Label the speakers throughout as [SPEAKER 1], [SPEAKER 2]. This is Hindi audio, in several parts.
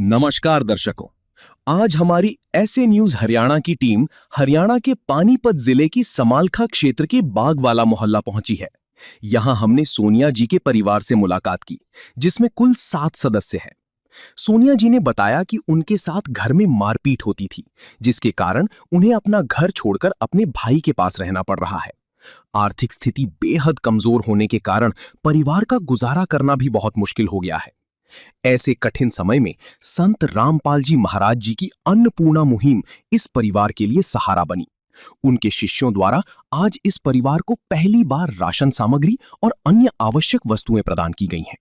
[SPEAKER 1] नमस्कार दर्शकों। आज हमारी ऐसे न्यूज हरियाणा की टीम हरियाणा के पानीपत जिले की समालखा क्षेत्र के बागवाला मोहल्ला पहुंची है। यहां हमने सोनिया जी के परिवार से मुलाकात की, जिसमें कुल 7 सदस्य हैं। सोनिया जी ने बताया कि उनके साथ घर में मारपीट होती थी, जिसके कारण उन्हें अपना घर छोड़कर अपने भाई के पास रहना पड़ रहा है। आर्थिक स्थिति बेहद कमजोर होने के कारण परिवार का गुजारा करना भी बहुत मुश्किल हो गया है। ऐसे कठिन समय में संत रामपाल जी महाराज जी की अन्नपूर्णा मुहिम इस परिवार के लिए सहारा बनी। उनके शिष्यों द्वारा आज इस परिवार को पहली बार राशन सामग्री और अन्य आवश्यक वस्तुएं प्रदान की गई हैं।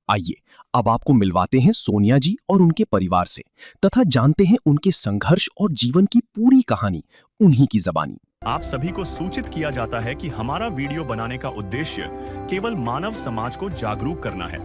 [SPEAKER 1] आइए अब आपको मिलवाते हैं सोनिया जी और उनके परिवार से तथा जानते हैं उनके संघर्ष और जीवन की पूरी कहानी उन्हीं की जबानी।
[SPEAKER 2] आप सभी को सूचित किया जाता है कि हमारा वीडियो बनाने का उद्देश्य केवल मानव समाज को जागरूक करना है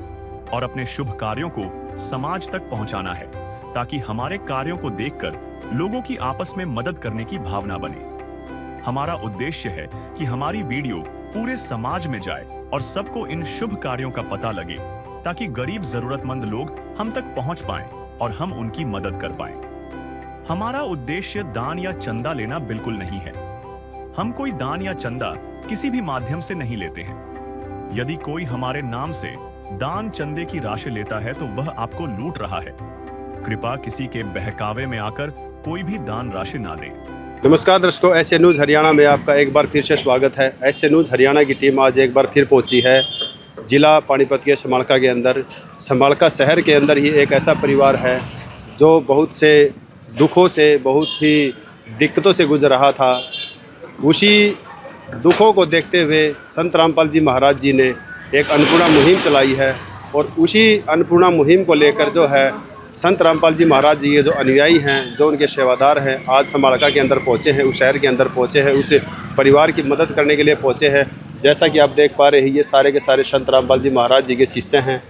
[SPEAKER 2] और अपने शुभ कार्यों को समाज तक पहुंचाना है, ताकि हमारे कार्यों को देखकर लोगों की आपस में मदद करने की भावना बने। हमारा उद्देश्य है कि हमारी वीडियो पूरे समाज में जाए और सबको इन शुभ कार्यों का पता लगे, ताकि गरीब जरूरतमंद लोग हम तक पहुंच पाएं और हम उनकी मदद कर पाएं। हमारा उद्देश्य दान या चंदा लेना बिल्कुल नहीं है। हम कोई दान या चंदा किसी भी माध्यम से नहीं लेते हैं। यदि कोई हमारे नाम से दान चंदे की राशि लेता है तो वह आपको लूट रहा है। कृपया किसी के बहकावे में आकर कोई भी दान राशि ना दे।
[SPEAKER 3] नमस्कार दर्शकों, ऐसे न्यूज़ हरियाणा में आपका एक बार फिर से स्वागत है। ऐसे न्यूज़ हरियाणा की टीम आज एक बार फिर पहुंची है जिला पानीपत के समालखा के अंदर। समालखा शहर के अंदर ही एक ऐसा परिवार है जो बहुत से दुखों से, बहुत ही दिक्कतों से गुजर रहा था। उसी दुखों को देखते हुए संत रामपाल जी महाराज जी ने एक अन्नपूर्णा मुहिम चलाई है और उसी अन्नपूर्णा मुहिम को लेकर जो है संत रामपाल जी महाराज जी के जो अनुयायी हैं, जो उनके सेवादार हैं, आज समालखा के अंदर पहुँचे हैं, उस शहर के अंदर पहुँचे हैं, उस परिवार की मदद करने के लिए पहुँचे हैं। जैसा कि आप देख पा रहे हैं, ये सारे के सारे संत रामपाल जी महाराज जी के शिष्य हैं।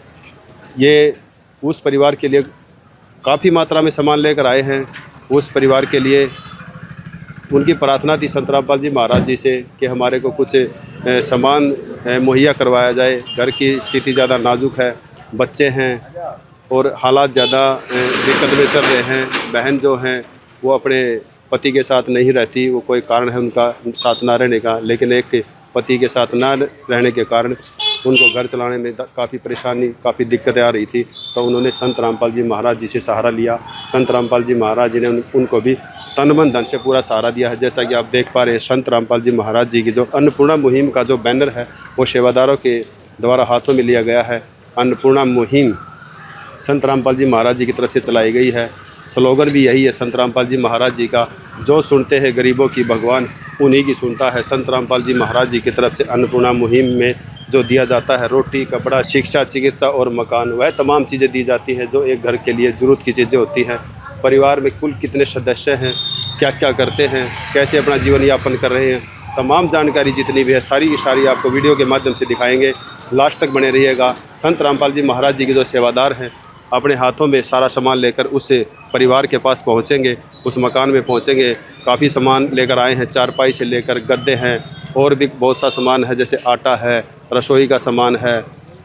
[SPEAKER 3] ये उस परिवार के लिए काफ़ी मात्रा में सामान लेकर आए हैं। उस परिवार के लिए उनकी प्रार्थना थी संत रामपाल जी महाराज जी से कि हमारे को कुछ सामान मुहैया करवाया जाए। घर की स्थिति ज़्यादा नाजुक है, बच्चे हैं और हालात ज़्यादा दिक्कत में चल रहे हैं। बहन जो हैं वो अपने पति के साथ नहीं रहती, वो कोई कारण है उनका साथ ना रहने का, लेकिन एक पति के साथ ना रहने के कारण उनको घर चलाने में काफ़ी परेशानी, काफ़ी दिक्कतें आ रही थी। तो उन्होंने संत रामपाल जी महाराज जी से सहारा लिया। संत रामपाल जी महाराज जी ने उनको भी तन मन धन से पूरा सहारा दिया है। जैसा कि आप देख पा रहे हैं, संत रामपाल जी महाराज जी की जो अन्नपूर्णा मुहिम का जो बैनर है वो सेवादारों के द्वारा हाथों में लिया गया है। अन्नपूर्णा मुहिम संत रामपाल जी महाराज जी की तरफ से चलाई गई है। स्लोगन भी यही है संत रामपाल जी महाराज जी का, जो सुनते हैं गरीबों की भगवान उन्हीं की सुनता है। संत रामपाल जी महाराज जी की तरफ से अन्नपूर्णा मुहिम में जो दिया जाता है रोटी, कपड़ा, शिक्षा, चिकित्सा और मकान, वह तमाम चीज़ें दी जाती हैं जो एक घर के लिए ज़रूरत की चीज़ें होती हैं। परिवार में कुल कितने सदस्य हैं, क्या क्या करते हैं, कैसे अपना जीवन यापन कर रहे हैं, तमाम जानकारी जितनी भी है सारी की सारी आपको वीडियो के माध्यम से दिखाएंगे। लास्ट तक बने रहिएगा। संत रामपाल जी महाराज जी के जो सेवादार हैं अपने हाथों में सारा सामान लेकर उस परिवार के पास पहुंचेंगे, उस मकान में पहुंचेंगे। काफ़ी सामान लेकर आए हैं, चारपाई से लेकर गद्दे हैं और भी बहुत सा सामान है, जैसे आटा है, रसोई का सामान है।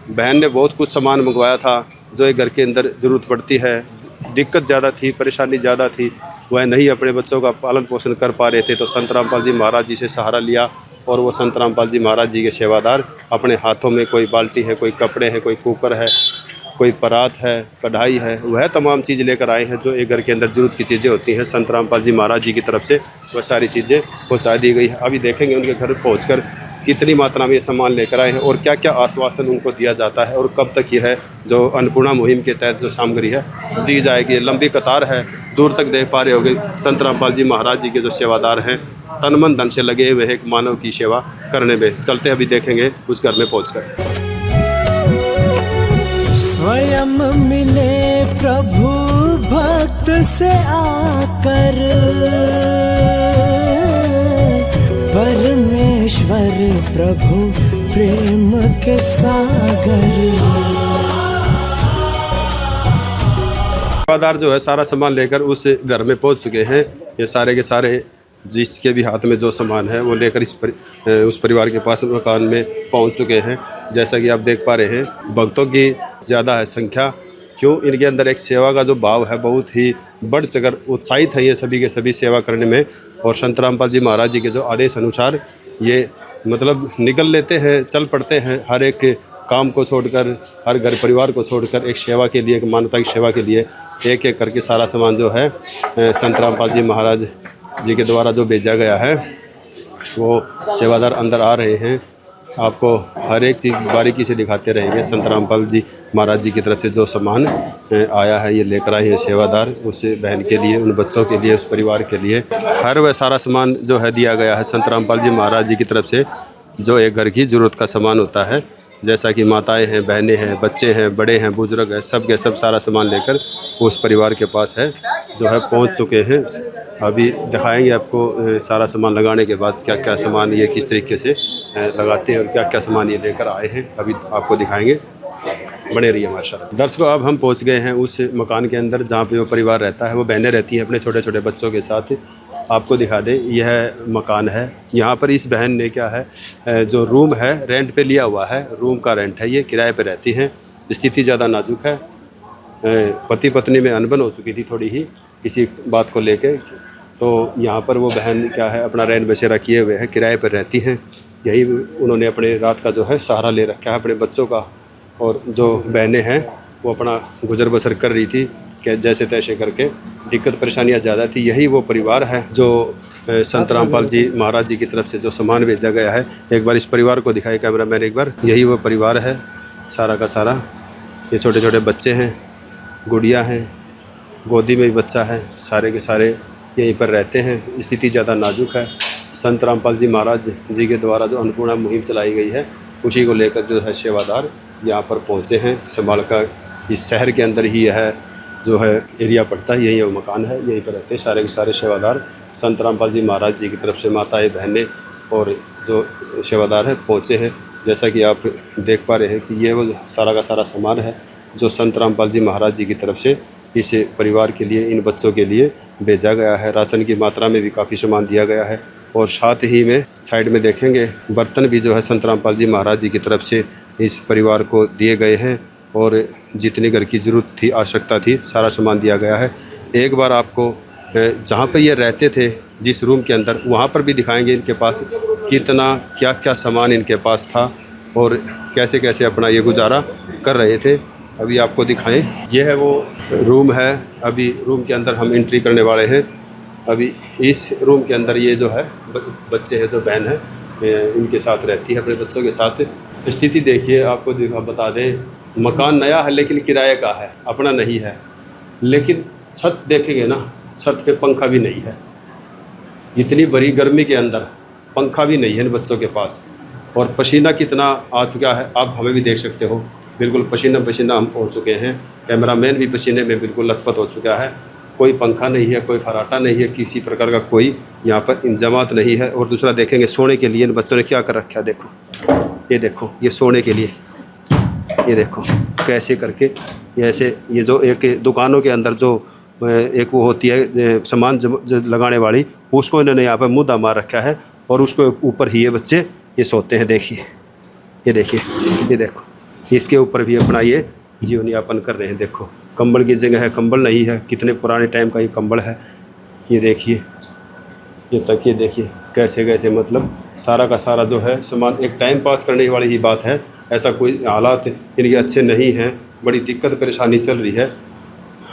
[SPEAKER 3] बहन ने बहुत कुछ सामान मंगवाया था जो एक घर के अंदर ज़रूरत पड़ती है। दिक्कत ज़्यादा थी, परेशानी ज़्यादा थी, वह नहीं अपने बच्चों का पालन पोषण कर पा रहे थे, तो संत रामपाल जी महाराज जी से सहारा लिया और वो संत रामपाल जी महाराज जी के सेवादार अपने हाथों में कोई बाल्टी है, कोई कपड़े हैं, कोई कुकर है, कोई परात है, कढ़ाई है, वह तमाम चीज़ लेकर आए हैं जो एक घर के अंदर ज़रूरत की चीज़ें होती हैं। संत रामपाल जी महाराज जी की तरफ से वह सारी चीज़ें पहुँचा दी गई है। अभी देखेंगे उनके घर पहुँचकर कितनी मात्रा में ये सामान लेकर आए हैं और क्या क्या आश्वासन उनको दिया जाता है और कब तक यह है जो अन्नपूर्णा मुहिम के तहत जो सामग्री है दी जाएगी। लंबी कतार है, दूर तक देख पा रहे होंगे संत रामपाल जी महाराज जी के जो सेवादार हैं तन मन धन से लगे हुए एक मानव की सेवा करने में। चलते अभी देखेंगे उस घर में पहुंचकर।
[SPEAKER 4] स्वयं मिले प्रभु भक्त से आकर, परमेश्वर प्रभु प्रेम के सागर।
[SPEAKER 3] सेवादार जो है सारा सामान लेकर उस घर में पहुंच चुके हैं। ये सारे के सारे जिसके भी हाथ में जो सामान है वो लेकर उस परिवार के पास मकान में पहुंच चुके हैं। जैसा कि आप देख पा रहे हैं, भक्तों की ज़्यादा है संख्या क्यों, इनके अंदर एक सेवा का जो भाव है बहुत ही बढ़ चढ़कर उत्साहित है ये सभी के सभी सेवा करने में। और संत रामपाल जी महाराज जी के जो आदेश अनुसार ये मतलब निकल लेते हैं, चल पड़ते हैं, हर एक काम को छोड़कर, हर घर परिवार को छोड़कर एक सेवा के लिए, एक मानवता की सेवा के लिए एक एक करके सारा सामान जो है संत रामपाल जी महाराज जी के द्वारा जो भेजा गया है वो सेवादार अंदर आ रहे हैं। आपको हर एक चीज़ बारीकी से दिखाते रहेंगे। संत रामपाल जी महाराज जी की तरफ से जो सामान आया है ये लेकर आए हैं सेवादार, उस बहन के लिए, उन बच्चों के लिए, उस परिवार के लिए। हर वह सारा सामान जो है दिया गया है संत रामपाल जी महाराज जी की तरफ से, जो एक घर की ज़रूरत का सामान होता है। जैसा कि माताएं हैं, बहनें हैं, बच्चे हैं, बड़े हैं, बुजुर्ग हैं, सब के सब सारा सामान लेकर उस परिवार के पास है जो है पहुंच चुके हैं। अभी दिखाएंगे आपको सारा सामान लगाने के बाद क्या क्या सामान ये किस तरीके से लगाते हैं और क्या क्या सामान ये लेकर आए हैं, अभी आपको दिखाएंगे। बने रहिए हमारे साथ। दर्शकों, अब हम पहुंच गए हैं उस मकान के अंदर जहां पे वो परिवार रहता है, वो बहनें रहती हैं अपने छोटे छोटे बच्चों के साथ। आपको दिखा दें, यह मकान है। यहाँ पर इस बहन ने क्या है, जो रूम है रेंट पे लिया हुआ है, रूम का रेंट है, ये किराए पे रहती हैं। स्थिति ज़्यादा नाजुक है, पति पत्नी में अनबन हो चुकी थी थोड़ी ही किसी बात को लेके, तो यहाँ पर वो बहन क्या है अपना रेंट बसेरा किए हुए है, किराए पर रहती हैं। यही उन्होंने अपने रात का जो है सहारा ले रखा है अपने बच्चों का। और जो बहनें हैं वो अपना गुजर बसर कर रही थी कि जैसे तैसे करके, दिक्कत परेशानियां ज़्यादा थी। यही वो परिवार है जो संत रामपाल जी महाराज जी की तरफ से जो सामान भेजा गया है। एक बार इस परिवार को दिखाए कैमरामैन एक बार। यही वो परिवार है सारा का सारा। ये छोटे छोटे बच्चे हैं, गुड़िया हैं, गोदी में भी बच्चा है, सारे के सारे यहीं पर रहते हैं। स्थिति ज़्यादा नाजुक है। संत रामपाल जी महाराज जी के द्वारा जो अन्नपूर्णा मुहिम चलाई गई है उसी को लेकर जो है सेवादार यहाँ पर पहुँचे हैं। समालका इस शहर के अंदर ही यह जो है एरिया पड़ता है, यही वो मकान है, यहीं पर रहते हैं सारे के सारे सेवादार। संत रामपाल जी महाराज जी की तरफ से माताएं, बहनें और जो सेवादार हैं पहुँचे हैं। जैसा कि आप देख पा रहे हैं कि ये वो सारा का सारा सामान है जो संत रामपाल जी महाराज जी की तरफ से इस परिवार के लिए, इन बच्चों के लिए भेजा गया है। राशन की मात्रा में भी काफ़ी सामान दिया गया है। और साथ ही में साइड में देखेंगे बर्तन भी जो है संत रामपाल जी महाराज जी की तरफ से इस परिवार को दिए गए हैं। और जितनी घर की ज़रूरत थी, आवश्यकता थी, सारा सामान दिया गया है। एक बार आपको जहाँ पे ये रहते थे जिस रूम के अंदर, वहाँ पर भी दिखाएंगे इनके पास कितना क्या क्या सामान इनके पास था और कैसे कैसे अपना ये गुजारा कर रहे थे। अभी आपको दिखाएं, ये है वो रूम है। अभी रूम के अंदर हम एंट्री करने वाले हैं। अभी इस रूम के अंदर ये जो है बच्चे हैं, जो बहन है इनके साथ रहती है अपने बच्चों के साथ। स्थिति देखिए, आपको बता दें, मकान नया है लेकिन किराए का है, अपना नहीं है। लेकिन छत देखेंगे ना, छत पे पंखा भी नहीं है। इतनी बड़ी गर्मी के अंदर पंखा भी नहीं है इन बच्चों के पास। और पसीना कितना आ चुका है आप हमें भी देख सकते हो। बिल्कुल पसीना पसीना हम हो चुके हैं। कैमरामैन भी पसीने में बिल्कुल लथपथ हो चुका है। कोई पंखा नहीं है, कोई फराटा नहीं है, किसी प्रकार का कोई यहाँ पर इंतजामात नहीं है। और दूसरा देखेंगे सोने के लिए इन बच्चों ने क्या कर रखा है। देखो, ये देखो, ये सोने के लिए, ये देखो कैसे करके, ये ऐसे, ये जो एक दुकानों के अंदर जो एक वो होती है सामान लगाने वाली, उसको इन्होंने यहाँ पर मुद्दा मार रखा है। और उसको ऊपर ही ये बच्चे ये सोते हैं। देखिए, ये देखिए, ये देखो, इसके ऊपर भी अपना ये जीवन यापन कर रहे हैं। देखो, कंबल की जगह है, कंबल नहीं है। कितने पुराने टाइम का ये कंबल है। ये देखिए, ये तकिए देखिए कैसे कैसे, मतलब सारा का सारा जो है सामान। एक टाइम पास करने वाली ही बात है, ऐसा कोई हालात इनके अच्छे नहीं हैं। बड़ी दिक्कत परेशानी चल रही है।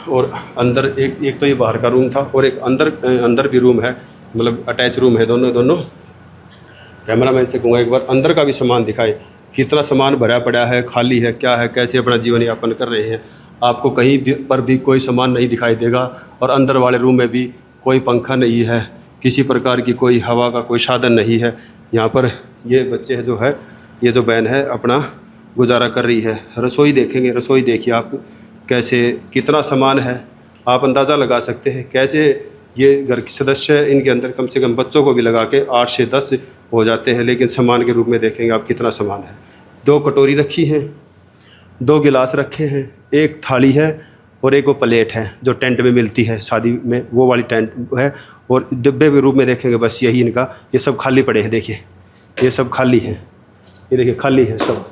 [SPEAKER 3] और अंदर एक तो ये बाहर का रूम था और एक अंदर भी रूम है, मतलब अटैच रूम है दोनों। कैमरामैन से कहूँगा एक बार अंदर का भी सामान दिखाए, कितना सामान भरा पड़ा है, खाली है, क्या है, कैसे अपना जीवन यापन कर रहे हैं। आपको कहीं पर भी कोई सामान नहीं दिखाई देगा। और अंदर वाले रूम में भी कोई पंखा नहीं है, किसी प्रकार की कोई हवा का कोई साधन नहीं है। यहाँ पर ये बच्चे जो है, ये जो बहन है अपना गुजारा कर रही है। रसोई देखेंगे, रसोई देखिए आप कैसे, कितना सामान है, आप अंदाज़ा लगा सकते हैं कैसे ये घर के सदस्य इनके अंदर कम से कम बच्चों को भी लगा के 8 से 10 हो जाते हैं। लेकिन सामान के रूप में देखेंगे आप कितना सामान है। 2 कटोरी रखी हैं, 2 गिलास रखे हैं, एक थाली है और एक वो प्लेट है जो टेंट में मिलती है शादी में, वो वाली टेंट है। और डिब्बे के रूप में देखेंगे बस यही इनका, ये सब खाली पड़े हैं। देखिए, ये सब खाली हैं, ये देखिए खाली है सब,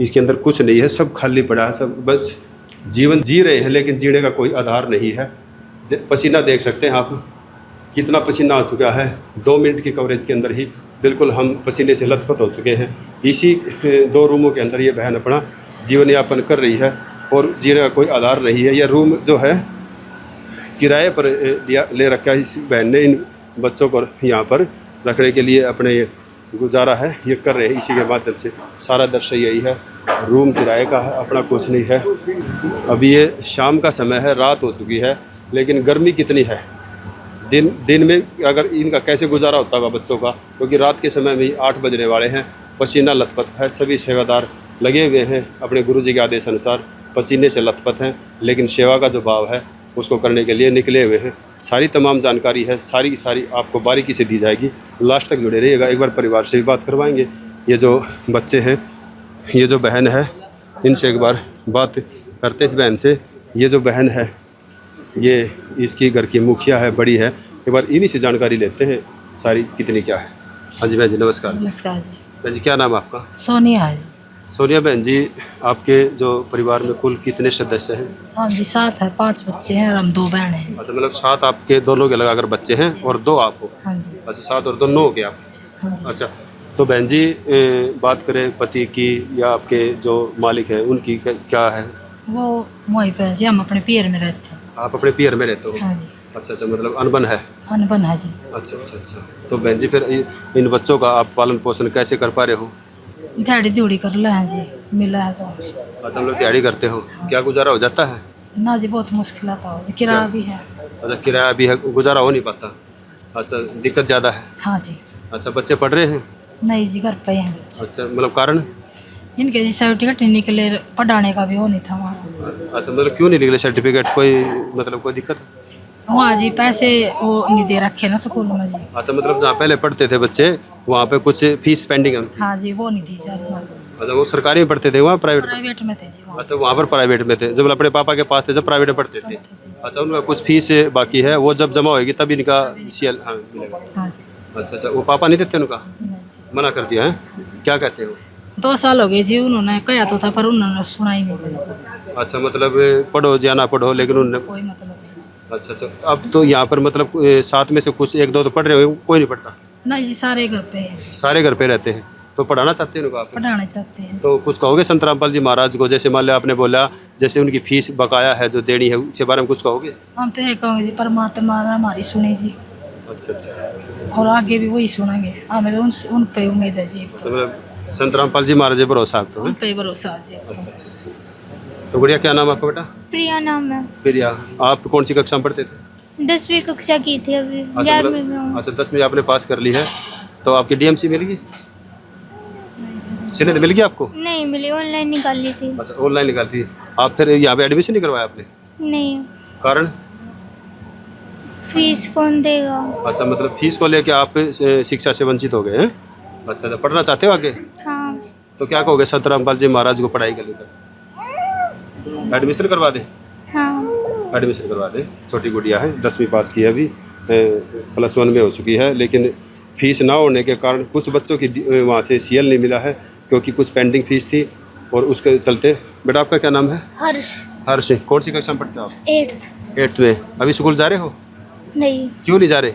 [SPEAKER 3] इसके अंदर कुछ नहीं है, सब खाली पड़ा है सब। बस जीवन जी रहे हैं लेकिन जीने का कोई आधार नहीं है। पसीना देख सकते हैं आप, कितना पसीना आ चुका है। 2 मिनट की कवरेज के अंदर ही बिल्कुल हम पसीने से लथपथ हो चुके हैं। इसी 2 रूमों के अंदर ये बहन अपना जीवन यापन कर रही है और जीने का कोई आधार नहीं है। यह रूम जो है किराए पर ले रखा है। इस बहन ने इन बच्चों को यहाँ पर रखने के लिए अपने ये गुजारा है, ये कर रहे हैं। इसी के माध्यम से सारा दृश्य यही है। रूम किराए का है, अपना कुछ नहीं है। अभी ये शाम का समय है, रात हो चुकी है, लेकिन गर्मी कितनी है। दिन में अगर इनका कैसे गुजारा होता होगा बच्चों का, क्योंकि रात के समय में 8 बजने वाले हैं। पसीना लथपथ है, सभी सेवादार लगे हुए हैं अपने गुरुजी के आदेश अनुसार, पसीने से लथपथ हैं, लेकिन सेवा का जो भाव है उसको करने के लिए निकले हुए हैं। सारी तमाम जानकारी है, सारी की सारी आपको बारीकी से दी जाएगी। लास्ट तक जुड़े रहिएगा। एक बार परिवार से भी बात करवाएंगे। ये जो बच्चे हैं, ये जो बहन है, इनसे एक बार बात करते इस बहन से। ये जो बहन है ये इसकी घर की मुखिया है, बड़ी है। एक बार इन्हीं से जानकारी लेते हैं सारी कितनी क्या है। हाँ जी बहन जी, नमस्कार।
[SPEAKER 5] नमस्कार जी।
[SPEAKER 3] बहन जी, क्या नाम है आपका?
[SPEAKER 5] सोनिया है जी।
[SPEAKER 3] सोनिया बहन जी, आपके जो परिवार में कुल कितने सदस्य हैं?
[SPEAKER 5] हाँ जी 7 है, 5 बच्चे हैं और हम 2 बहन हैं।
[SPEAKER 3] अच्छा, मतलब 7 आपके दोनों के लगाकर बच्चे हैं और 2 आप हो?
[SPEAKER 5] हाँ जी।
[SPEAKER 3] अच्छा, 7 और 2 9 हो गए आप?
[SPEAKER 5] हाँ जी।
[SPEAKER 3] अच्छा, तो बहन जी बात करें पति की या आपके जो मालिक हैं उनकी क्या है?
[SPEAKER 5] वो वहीं पे जी, हम अपने पियर में रहते हैं।
[SPEAKER 3] आप अपने पियर में रहते हो?
[SPEAKER 5] हाँ जी।
[SPEAKER 3] अच्छा अच्छा, मतलब अनबन है?
[SPEAKER 5] अनबन है जी।
[SPEAKER 3] अच्छा अच्छा अच्छा। तो बहन जी फिर इन बच्चों का आप पालन पोषण कैसे कर पा रहे हो?
[SPEAKER 5] दिहाड़ी दिहड़ी कर रहे हैं जी, मिला है तो।
[SPEAKER 3] अच्छा, हम लोग दिहाड़ी करते हो, क्या गुजारा हो जाता है?
[SPEAKER 5] ना जी, बहुत मुश्किल आता हो जी, किराया भी है।
[SPEAKER 3] अच्छा, किराया भी है, गुजारा हो नहीं पाता। अच्छा, दिक्कत ज़्यादा है?
[SPEAKER 5] हाँ जी।
[SPEAKER 3] अच्छा, बच्चे पढ़ रहे हैं?
[SPEAKER 5] नहीं जी, घर पे हैं बच्चे।
[SPEAKER 3] अच्छा, मतलब कारण?
[SPEAKER 5] इनके जी सर्टिफिकेट नहीं निकले, पढ़ाने का भी वो नहीं था वहाँ।
[SPEAKER 3] अच्छा, मतलब क्यों नहीं निकले सर्टिफिकेट? कोई मतलब कोई दिक्कत?
[SPEAKER 5] वहाँ जी पैसे वो नहीं दे रखे ना स्कूल में जी।
[SPEAKER 3] अच्छा, मतलब जहाँ पहले पढ़ते थे बच्चे वहाँ पे कुछ फीस पेंडिंग है उनकी?
[SPEAKER 5] हाँ जी, वो नहीं दी जा रही वहाँ।
[SPEAKER 3] अच्छा, वो सरकारी में पढ़ते थे वहाँ प्राइवेट?
[SPEAKER 5] प्राइवेट में थे जी वहाँ।
[SPEAKER 3] अच्छा, वहाँ पर प्राइवेट में थे जब अपने पापा के पास थे, जब प्राइवेट में पढ़ते थे। अच्छा, उनका कुछ फीस बाकी है, वो जब जमा होगी तब इनका CL हाँ मिलेगा।
[SPEAKER 5] हाँ जी।
[SPEAKER 3] अच्छा अच्छा, वो पापा नहीं देते उनका?
[SPEAKER 5] नहीं जी।
[SPEAKER 3] मना कर दिया है? क्या कहते हो?
[SPEAKER 5] 2 साल हो गए जी, उन्होंने कहा तो था पर उन्होंने सुना ही नहीं।
[SPEAKER 3] अच्छा, मतलब पढ़ो या ना पढ़ो, लेकिन उन्होंने
[SPEAKER 5] कोई मतलब नहीं।
[SPEAKER 3] अच्छा अच्छा। अब तो यहाँ पर मतलब 7 में से कुछ 1 2 तो पढ़ रहे हो, कोई नहीं पढ़ता?
[SPEAKER 5] नहीं जी, सारे घर पे हैं।
[SPEAKER 3] सारे घर पे रहते हैं। तो पढ़ाना चाहते हैं उनको आप?
[SPEAKER 5] पढ़ाना चाहते हैं।
[SPEAKER 3] तो कुछ कहोगे संत रामपाल जी महाराज को? जैसे मान लिया आपने बोला जैसे उनकी फीस बकाया है जो देनी है, उसके बारे में कुछ कहोगे?
[SPEAKER 5] हम तो ये कहोगे जी, परमात्मा ने हमारी सुनी जी,
[SPEAKER 3] अच्छा अच्छा।
[SPEAKER 5] और आगे भी वही सुनेंगे। हमें तो उन पे उम्मीद है जी,
[SPEAKER 3] मतलब संत रामपाल जी महाराज पे भरोसा आपको?
[SPEAKER 5] उन पे भरोसा है जी।
[SPEAKER 3] अच्छा अच्छा अच्छा। तो गुड़िया, क्या नाम है आपका बेटा?
[SPEAKER 6] प्रिया नाम है।
[SPEAKER 3] प्रिया, आप कौन सी कक्षा में पढ़ते थे?
[SPEAKER 6] 10वीं कक्षा की थी, अभी
[SPEAKER 3] अच्छा,
[SPEAKER 6] 11वीं में हूँ।
[SPEAKER 3] अच्छा, 10वीं आपने पास कर ली है। तो आपकी DMC मिल गई? सीनियर मिल गई आपको?
[SPEAKER 6] नहीं मिली, ऑनलाइन निकाल ली थी।
[SPEAKER 3] अच्छा, ऑनलाइन निकालती है। आप फिर यहाँ पे एडमिशन नहीं करवाया आपने?
[SPEAKER 6] नहीं,
[SPEAKER 3] कारण?
[SPEAKER 6] फीस कौन देगा।
[SPEAKER 3] अच्छा, मतलब फीस को लेके आप शिक्षा से वंचित हो गए हैं? अच्छा अच्छा, पढ़ना चाहते हो आगे?
[SPEAKER 6] हाँ।
[SPEAKER 3] तो क्या कहोगे संत रामपाल जी महाराज को पढ़ाई कर लेकर? एडमिशन करवा दें?
[SPEAKER 6] हाँ।
[SPEAKER 3] एडमिशन करवा दें। छोटी गुड़िया है, 10वीं पास की है, अभी +1 में हो चुकी है, लेकिन फीस ना होने के कारण कुछ बच्चों की वहाँ से CL नहीं मिला है, क्योंकि कुछ पेंडिंग फीस थी और उसके चलते। बेटा, आपका क्या नाम है?
[SPEAKER 6] हर्ष।
[SPEAKER 3] हर्ष। कौन सी कक्षा में पढ़ते हो आप?
[SPEAKER 6] 8th।
[SPEAKER 3] 8th में। अभी स्कूल जा रहे हो?
[SPEAKER 6] नहीं,
[SPEAKER 3] क्यों नहीं जा रहे?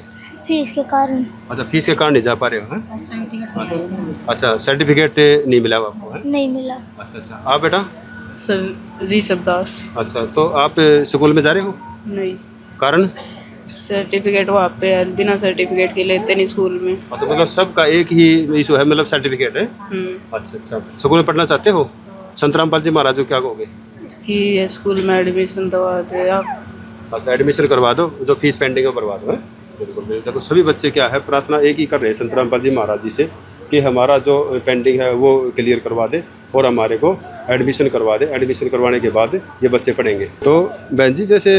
[SPEAKER 6] फीस के कारण।
[SPEAKER 3] अच्छा, फीस के कारण नहीं जा पा रहे हो? हैं? अच्छा, सर्टिफिकेट नहीं मिला आपको? है?
[SPEAKER 6] नहीं मिला।
[SPEAKER 3] अच्छा अच्छा। आप बेटा?
[SPEAKER 7] सर ऋषभ दास।
[SPEAKER 3] अच्छा, तो आप स्कूल में जा रहे हो?
[SPEAKER 7] नहीं,
[SPEAKER 3] कारण?
[SPEAKER 7] सर्टिफिकेट वहाँ पे है, बिना सर्टिफिकेट के लेते नहीं स्कूल में।
[SPEAKER 3] अच्छा, मतलब सबका एक ही इशू है, मतलब सर्टिफिकेट है? अच्छा अच्छा। स्कूल में पढ़ना चाहते हो? संत रामपाल जी महाराज को क्या कहोगे?
[SPEAKER 7] कि ये स्कूल में एडमिशन दवा दे आप।
[SPEAKER 3] अच्छा, एडमिशन करवा दो, जो फीस पेंडिंग है करवा दो। है बिल्कुल बिल्कुल। देखो, सभी बच्चे क्या है प्रार्थना एक ही कर रहे हैं संत रामपाल जी महाराज जी से कि हमारा जो पेंडिंग है वो क्लियर करवा दे और हमारे को एडमिशन करवा दे। एडमिशन करवाने के बाद ये बच्चे पढ़ेंगे। तो बहन जी, जैसे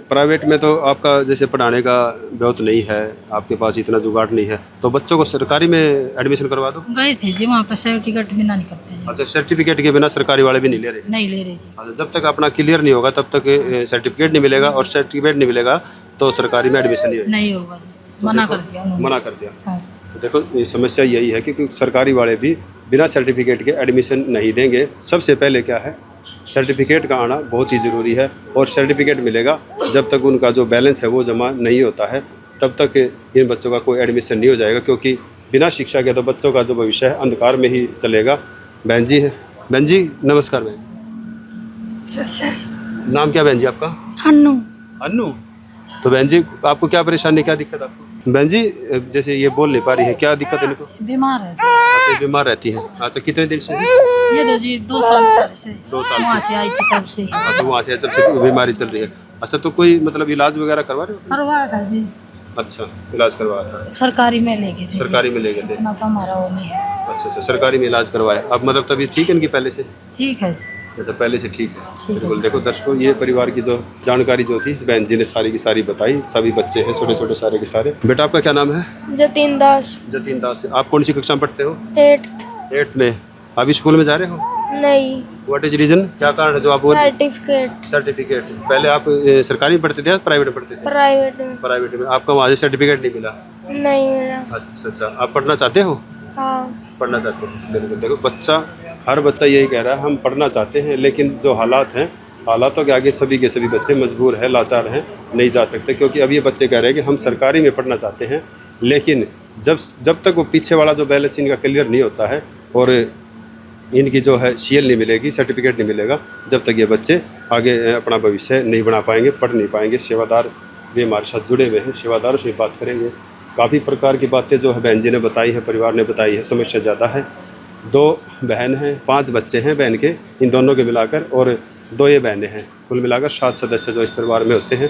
[SPEAKER 3] प्राइवेट में तो आपका जैसे पढ़ाने का बहुत नहीं है, आपके पास इतना जुगाड़ नहीं है, तो बच्चों को सरकारी में एडमिशन करवा दो।
[SPEAKER 5] गए थे जी, वहाँ पे सर्टिफिकेट बिना नहीं करते जी।
[SPEAKER 3] अच्छा, सर्टिफिकेट के बिना सरकारी वाले भी नहीं ले रहे?
[SPEAKER 5] नहीं ले रहे जी।
[SPEAKER 3] अच्छा, जब तक अपना क्लियर नहीं होगा तब तक सर्टिफिकेट नहीं मिलेगा, और सर्टिफिकेट नहीं मिलेगा तो सरकारी में एडमिशन नहीं होगा?
[SPEAKER 5] नहीं होगा जी, मना कर दिया उन्होंने।
[SPEAKER 3] मना कर दिया।
[SPEAKER 5] हाँ जी।
[SPEAKER 3] तो देखो, ये समस्या यही है कि सरकारी वाले भी बिना सर्टिफिकेट के एडमिशन नहीं देंगे। सबसे पहले क्या है, सर्टिफिकेट का आना बहुत ही ज़रूरी है और सर्टिफिकेट मिलेगा जब तक उनका जो बैलेंस है वो जमा नहीं होता है तब तक इन बच्चों का कोई एडमिशन नहीं हो जाएगा, क्योंकि बिना शिक्षा के तो बच्चों का जो भविष्य है अंधकार में ही चलेगा। बहन जी है, बहन जी नमस्कार। बहन नाम क्या बहन जी आपका?
[SPEAKER 6] अन्नू।
[SPEAKER 3] अन्नू। तो बहन जी आपको क्या परेशानी, क्या दिक्कत आपको? बहन जी जैसे ये बोल नहीं पा रही है, क्या दिक्कत है इनको?
[SPEAKER 5] बीमार है
[SPEAKER 3] अच्छा, बीमार रहती है। अच्छा, कितने दिन से?
[SPEAKER 5] ये तो जी 2 साल से
[SPEAKER 3] 2 साल
[SPEAKER 5] वहाँ से आई थी तब से।
[SPEAKER 3] अच्छा, वहाँ से जब से बीमारी चल रही है। अच्छा, तो कोई मतलब इलाज वगैरह करवा रहे हो?
[SPEAKER 5] करवाया था जी,
[SPEAKER 3] अच्छा, इलाज करवाया था।
[SPEAKER 5] सरकारी में ले गए थे।
[SPEAKER 3] सरकारी में ले गए थे।
[SPEAKER 5] इतना तो हमारा वो नहीं है।
[SPEAKER 3] अच्छा, सरकारी में इलाज करवाया। अब मतलब तबीयत ठीक है इनकी पहले से?
[SPEAKER 5] ठीक है जी।
[SPEAKER 3] अच्छा, पहले से ठीक है। बिल्कुल। देखो दर्शकों, ये परिवार की जो जानकारी जो थी इस बहन जी ने सारी की सारी बताई। सभी बच्चे हैं छोटे छोटे सारे के सारे। बेटा आपका क्या नाम है?
[SPEAKER 6] जतिन दास।
[SPEAKER 3] जतिन दास। आप कौन सी कक्षा में पढ़ते हो?
[SPEAKER 6] 8th।
[SPEAKER 3] में। अभी स्कूल में जा रहे हो?
[SPEAKER 6] नहीं।
[SPEAKER 3] व्हाट इज रीजन, क्या कारण है जो आप?
[SPEAKER 6] सर्टिफिकेट।
[SPEAKER 3] सर्टिफिकेट। पहले आप सरकारी में पढ़ते थे या प्राइवेट में पढ़ते थे?
[SPEAKER 6] प्राइवेट में।
[SPEAKER 3] प्राइवेट में। आपका वहाँ से सर्टिफिकेट नहीं मिला?
[SPEAKER 6] नहीं मिला।
[SPEAKER 3] अच्छा, आप पढ़ना चाहते हो?
[SPEAKER 6] हाँ।
[SPEAKER 3] पढ़ना चाहते हो। बिल्कुल। देखो बच्चा, हर बच्चा यही कह रहा है हम पढ़ना चाहते हैं, लेकिन जो हालात हैं, हालातों के आगे सभी के सभी बच्चे मजबूर हैं, लाचार हैं, नहीं जा सकते। क्योंकि अब ये बच्चे कह रहे हैं कि हम सरकारी में पढ़ना चाहते हैं, लेकिन जब तक वो पीछे वाला जो बैलेंस इनका क्लियर नहीं होता है और इनकी जो है CL नहीं मिलेगी, सर्टिफिकेट नहीं मिलेगा, जब तक ये बच्चे आगे अपना भविष्य नहीं बना पाएंगे, पढ़ नहीं पाएंगे। सेवादार भी हमारे साथ जुड़े हुए हैं, सेवादारों से बात करेंगे। काफ़ी प्रकार की बातें जो है बहन जी ने बताई है, परिवार ने बताई है। समस्या ज़्यादा है। 2 बहन हैं, 5 बच्चे हैं बहन के, इन दोनों के मिलाकर, और 2 ये बहनें हैं। कुल मिलाकर 7 सदस्य जो इस परिवार में होते हैं।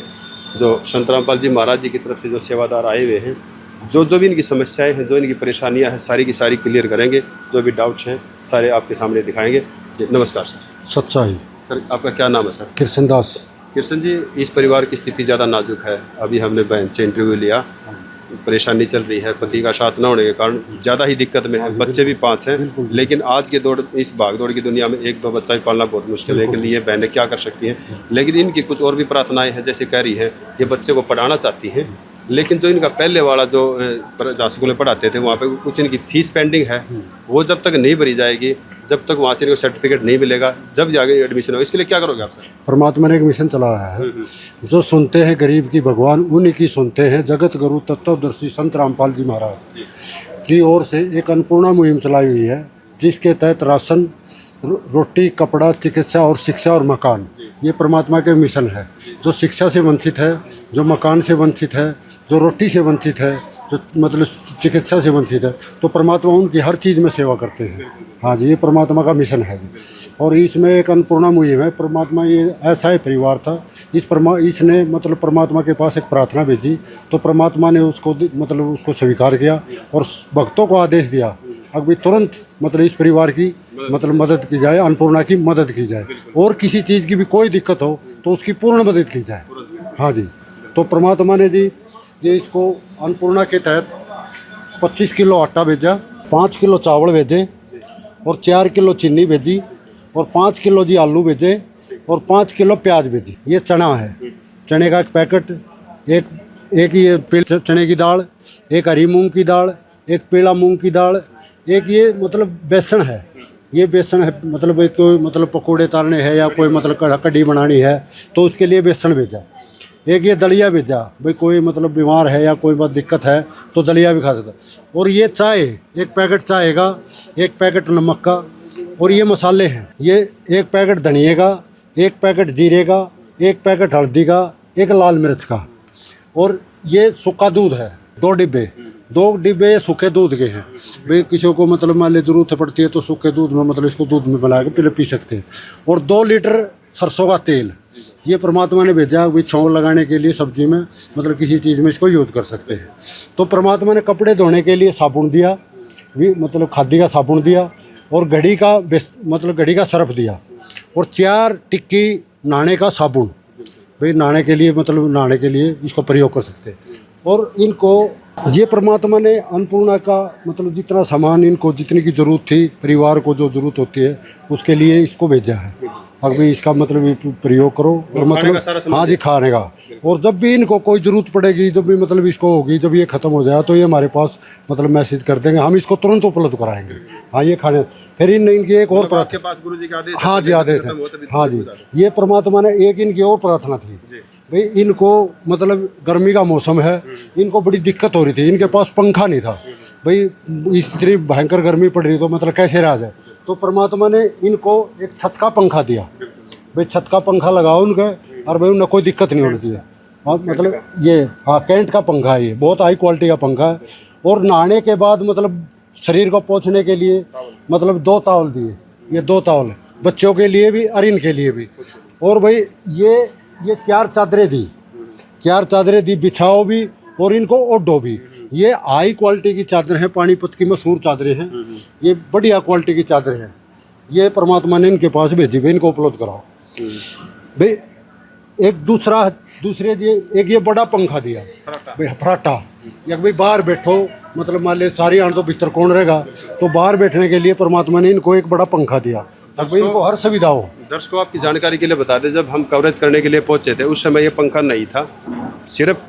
[SPEAKER 3] जो संत रामपाल जी महाराज जी की तरफ से जो सेवादार आए हुए हैं, जो भी इनकी समस्याएं हैं, जो इनकी परेशानियां हैं, सारी की सारी क्लियर करेंगे। जो भी डाउट्स हैं सारे आपके सामने दिखाएंगे। जी नमस्कार सर।
[SPEAKER 8] सच्चाई।
[SPEAKER 3] सर आपका क्या नाम है सर?
[SPEAKER 8] कृष्ण दास।
[SPEAKER 3] कृष्ण जी, इस परिवार की स्थिति ज़्यादा नाजुक है। अभी हमने बहन से इंटरव्यू लिया, परेशानी चल रही है, पति का साथ न होने के कारण ज़्यादा ही दिक्कत में है। बच्चे भी 5 हैं, लेकिन आज के दौड़, इस भागदौड़ की दुनिया में 1-2 बच्चा ही पालना बहुत मुश्किल है। लेकिन ये बहनें क्या कर सकती हैं? लेकिन इनकी कुछ और भी प्रार्थनाएं हैं। जैसे कह रही हैं ये बच्चे को पढ़ाना चाहती हैं, लेकिन जो इनका पहले वाला जो जहाँ स्कूल में पढ़ाते थे वहाँ पे कुछ इनकी फीस पेंडिंग है, वो जब तक नहीं भरी जाएगी, जब तक वहाँ से इनको सर्टिफिकेट नहीं मिलेगा, जब जाके एडमिशन होगा। इसके लिए क्या करोगे आप सर?
[SPEAKER 8] परमात्मा ने एक मिशन चलाया है। जो सुनते हैं गरीब की भगवान, उन्हीं की सुनते हैं। जगत गुरु तत्वदर्शी संत रामपाल जी महाराज की ओर से एक अन्नपूर्णा मुहिम चलाई हुई है, जिसके तहत राशन, रोटी, कपड़ा, चिकित्सा और शिक्षा और मकान, ये परमात्मा के मिशन है। जो शिक्षा से वंचित है, जो मकान से वंचित है, जो रोटी से वंचित है, जो मतलब चिकित्सा से वंचित है, तो परमात्मा उनकी हर चीज़ में सेवा करते हैं। हाँ जी, ये परमात्मा का मिशन है जी। और इसमें एक अन्नपूर्णा मुहिम है। परमात्मा, ये ऐसा ही परिवार था, इसने मतलब परमात्मा के पास एक प्रार्थना भेजी, तो परमात्मा ने उसको मतलब उसको स्वीकार किया और भक्तों को आदेश दिया अभी तुरंत मतलब इस परिवार की मतलब मदद की जाए, अन्नपूर्णा की मदद की जाए, और किसी चीज़ की भी कोई दिक्कत हो तो उसकी पूर्ण मदद की जाए। हाँ जी, तो परमात्मा ने जी ये इसको अन्नपूर्णा के तहत 25 किलो आटा भेजा, 5 किलो चावल भेजे, और 4 किलो चीनी भेजी, और 5 किलो जी आलू भेजे, और 5 किलो प्याज भेजी। ये चना है, चने का एक पैकेट, एक ये पीले चने की दाल, एक हरी मूंग की दाल, एक पीला मूंग की दाल, एक ये मतलब बेसन है। ये बेसन है मतलब कोई मतलब पकोड़े तारने हैं या कोई मतलब कढ़ी बनानी है तो उसके लिए बेसन भेजा। एक ये दलिया भेजा, भाई कोई मतलब बीमार है या कोई बात दिक्कत है तो दलिया भी खा सकता। और ये चाय, एक पैकेट चाय का, एक पैकेट नमक का, और ये मसाले हैं, ये एक पैकेट धनिए का, एक पैकेट जीरे का, एक पैकेट हल्दी का, एक लाल मिर्च का, और ये सूखा दूध है 2 डिब्बे, 2 डिब्बे सूखे दूध के हैं। भाई किसी को मतलब मान ली ज़रूरत पड़ती है तो सूखे दूध में मतलब इसको दूध में मिला के पी सकते हैं। और 2 लीटर सरसों का तेल, ये परमात्मा ने भेजा भी छौं लगाने के लिए सब्जी में मतलब किसी चीज़ में इसको यूज़ कर सकते हैं। तो परमात्मा ने कपड़े धोने के लिए साबुन दिया, भी मतलब खादी का साबुन दिया, और घड़ी का मतलब घड़ी का सर्फ दिया, और 4 टिक्की नहाने का साबुन, भाई नहाने के लिए मतलब नहाने के लिए इसको प्रयोग कर सकते हैं। और इनको ये परमात्मा ने अन्नपूर्णा का मतलब जितना सामान इनको जितने की ज़रूरत थी, परिवार को जो ज़रूरत होती है उसके लिए इसको भेजा है। अभी इसका मतलब ये प्रयोग करो और
[SPEAKER 3] खाने का सारा
[SPEAKER 8] मतलब
[SPEAKER 3] सामान
[SPEAKER 8] हाँ जी खाने का। और जब भी इनको कोई ज़रूरत पड़ेगी, जब भी मतलब इसको होगी, जब ये ख़त्म हो जाए तो ये हमारे पास मतलब मैसेज कर देंगे, हम इसको तुरंत उपलब्ध कराएंगे। हाँ ये खाने फिर इनकी एक और
[SPEAKER 3] आपके पास गुरुजी के आदेश
[SPEAKER 8] हाँ जी आदेश है। हाँ जी ये परमात्मा ने एक इनकी और प्रार्थना थी भाई, इनको मतलब गर्मी का मौसम है, इनको बड़ी दिक्कत हो रही थी, इनके पास पंखा नहीं था भाई, इतनी भयंकर गर्मी पड़ रही तो मतलब कैसे रहा जाए। तो परमात्मा ने इनको एक छत का पंखा दिया भाई, छत का पंखा लगाओ उनके और भाई उन्हें कोई दिक्कत नहीं होनी चाहिए। और मतलब ये हाँ कैंट का पंखा है, ये बहुत हाई क्वालिटी का पंखा है। और नहाने के बाद मतलब शरीर को पोंछने के लिए मतलब 2 टॉवल दिए, ये 2 टॉवल बच्चों के लिए भी और इनके लिए भी। और भाई ये 4 चादरें दी, 4 चादरें दी, बिछाओ भी और इनको ओढ़ो भी। ये हाई क्वालिटी की चादर है, पानीपत की मशहूर चादरें हैं, ये बढ़िया क्वालिटी की चादर है। ये परमात्मा ने इनके पास भेजी भाई, इनको उपलब्ध कराओ भाई। एक दूसरे जी एक ये बड़ा पंखा दिया भाई, फराटा, या भाई बाहर बैठो मतलब मान ले सारी आंट तो भीतर कौन रहेगा, तो बाहर बैठने के लिए परमात्मा ने इनको एक बड़ा पंखा दिया ताकि इनको हर सुविधा हो।
[SPEAKER 3] दर्शकों आपकी जानकारी के लिए बता दें, जब हम कवरेज करने के लिए पहुंचे थे उस समय ये पंखा नहीं था, सिर्फ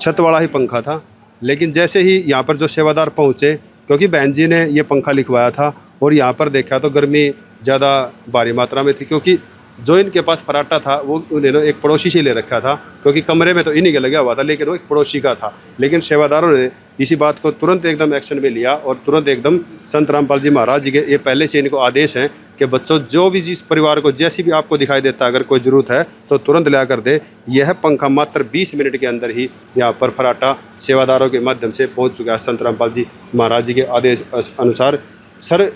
[SPEAKER 3] छत वाला ही पंखा था। लेकिन जैसे ही यहाँ पर जो सेवादार पहुँचे, क्योंकि बहन जी ने ये पंखा लिखवाया था और यहाँ पर देखा तो गर्मी ज़्यादा भारी मात्रा में थी, क्योंकि जो इनके पास फराटा था वो उन्होंने एक पड़ोसी से ले रखा था, क्योंकि कमरे में तो इन्हीं के लगा हुआ था लेकिन वो एक पड़ोसी का था। लेकिन सेवादारों ने इसी बात को तुरंत एकदम एक्शन में लिया और तुरंत एकदम संत रामपाल जी महाराज जी के ये पहले से इनको आदेश हैं कि बच्चों जो भी जिस परिवार को जैसी भी आपको दिखाई देता है, अगर कोई ज़रूरत है तो तुरंत लिया कर दे। यह पंखा मात्र 20 मिनट के अंदर ही यहाँ पर फराटा सेवादारों के माध्यम से पहुँच चुका है संत रामपाल जी महाराज जी के आदेश अनुसार। सर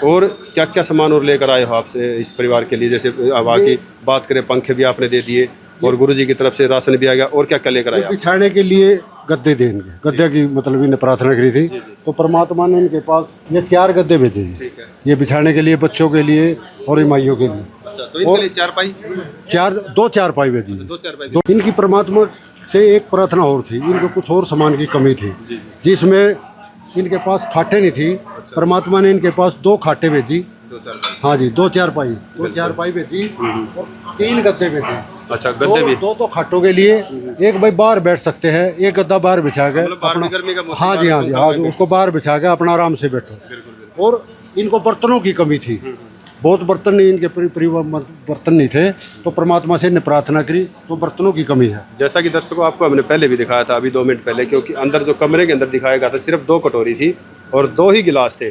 [SPEAKER 3] और क्या क्या सामान और लेकर आए हो आपसे इस परिवार के लिए? जैसे हवा की बात करें, पंखे भी आपने दे दिए और गुरुजी की तरफ से राशन भी आ गया, और क्या क्या लेकर आए आप?
[SPEAKER 8] बिछाने के लिए गद्दे देंगे, गद्दे की मतलब इन्हें प्रार्थना करी थी तो परमात्मा ने इनके पास ये 4 गद्दे भेजे जी, ये बिछाने के लिए, बच्चों के लिए और ईमाइयों के लिए।
[SPEAKER 3] तो इनके लिए 4 पाई
[SPEAKER 8] 2 4 भेजी जी।
[SPEAKER 3] 2 4 पाई।
[SPEAKER 8] इनकी परमात्मा से एक प्रार्थना और थी, इनको कुछ और सामान की कमी थी जिसमें इनके पास खाटे नहीं थी। परमात्मा ने इनके पास 2 खाटे भेजी,
[SPEAKER 3] 2 4 पाई।
[SPEAKER 8] हाँ जी 2 4 पाई भेजी और 3 गद्दे भेजे।
[SPEAKER 3] अच्छा गद्दे भी?
[SPEAKER 8] 2 खाटों के लिए, एक भाई बाहर बैठ सकते हैं, एक गद्दा बाहर बिछा के अपना, हाँ जी उसको बाहर बिछा के अपना आराम से बैठो। और इनको बर्तनों की कमी थी, बहुत बर्तन नहीं, इनके परिवार बर्तन नहीं थे, तो परमात्मा से प्रार्थना करी तो बर्तनों की कमी है।
[SPEAKER 3] जैसा कि दर्शकों आपको हमने पहले भी दिखाया था, अभी 2 मिनट पहले, क्योंकि अंदर जो कमरे के अंदर दिखाया गया था सिर्फ 2 कटोरी थी और 2 ही गिलास थे,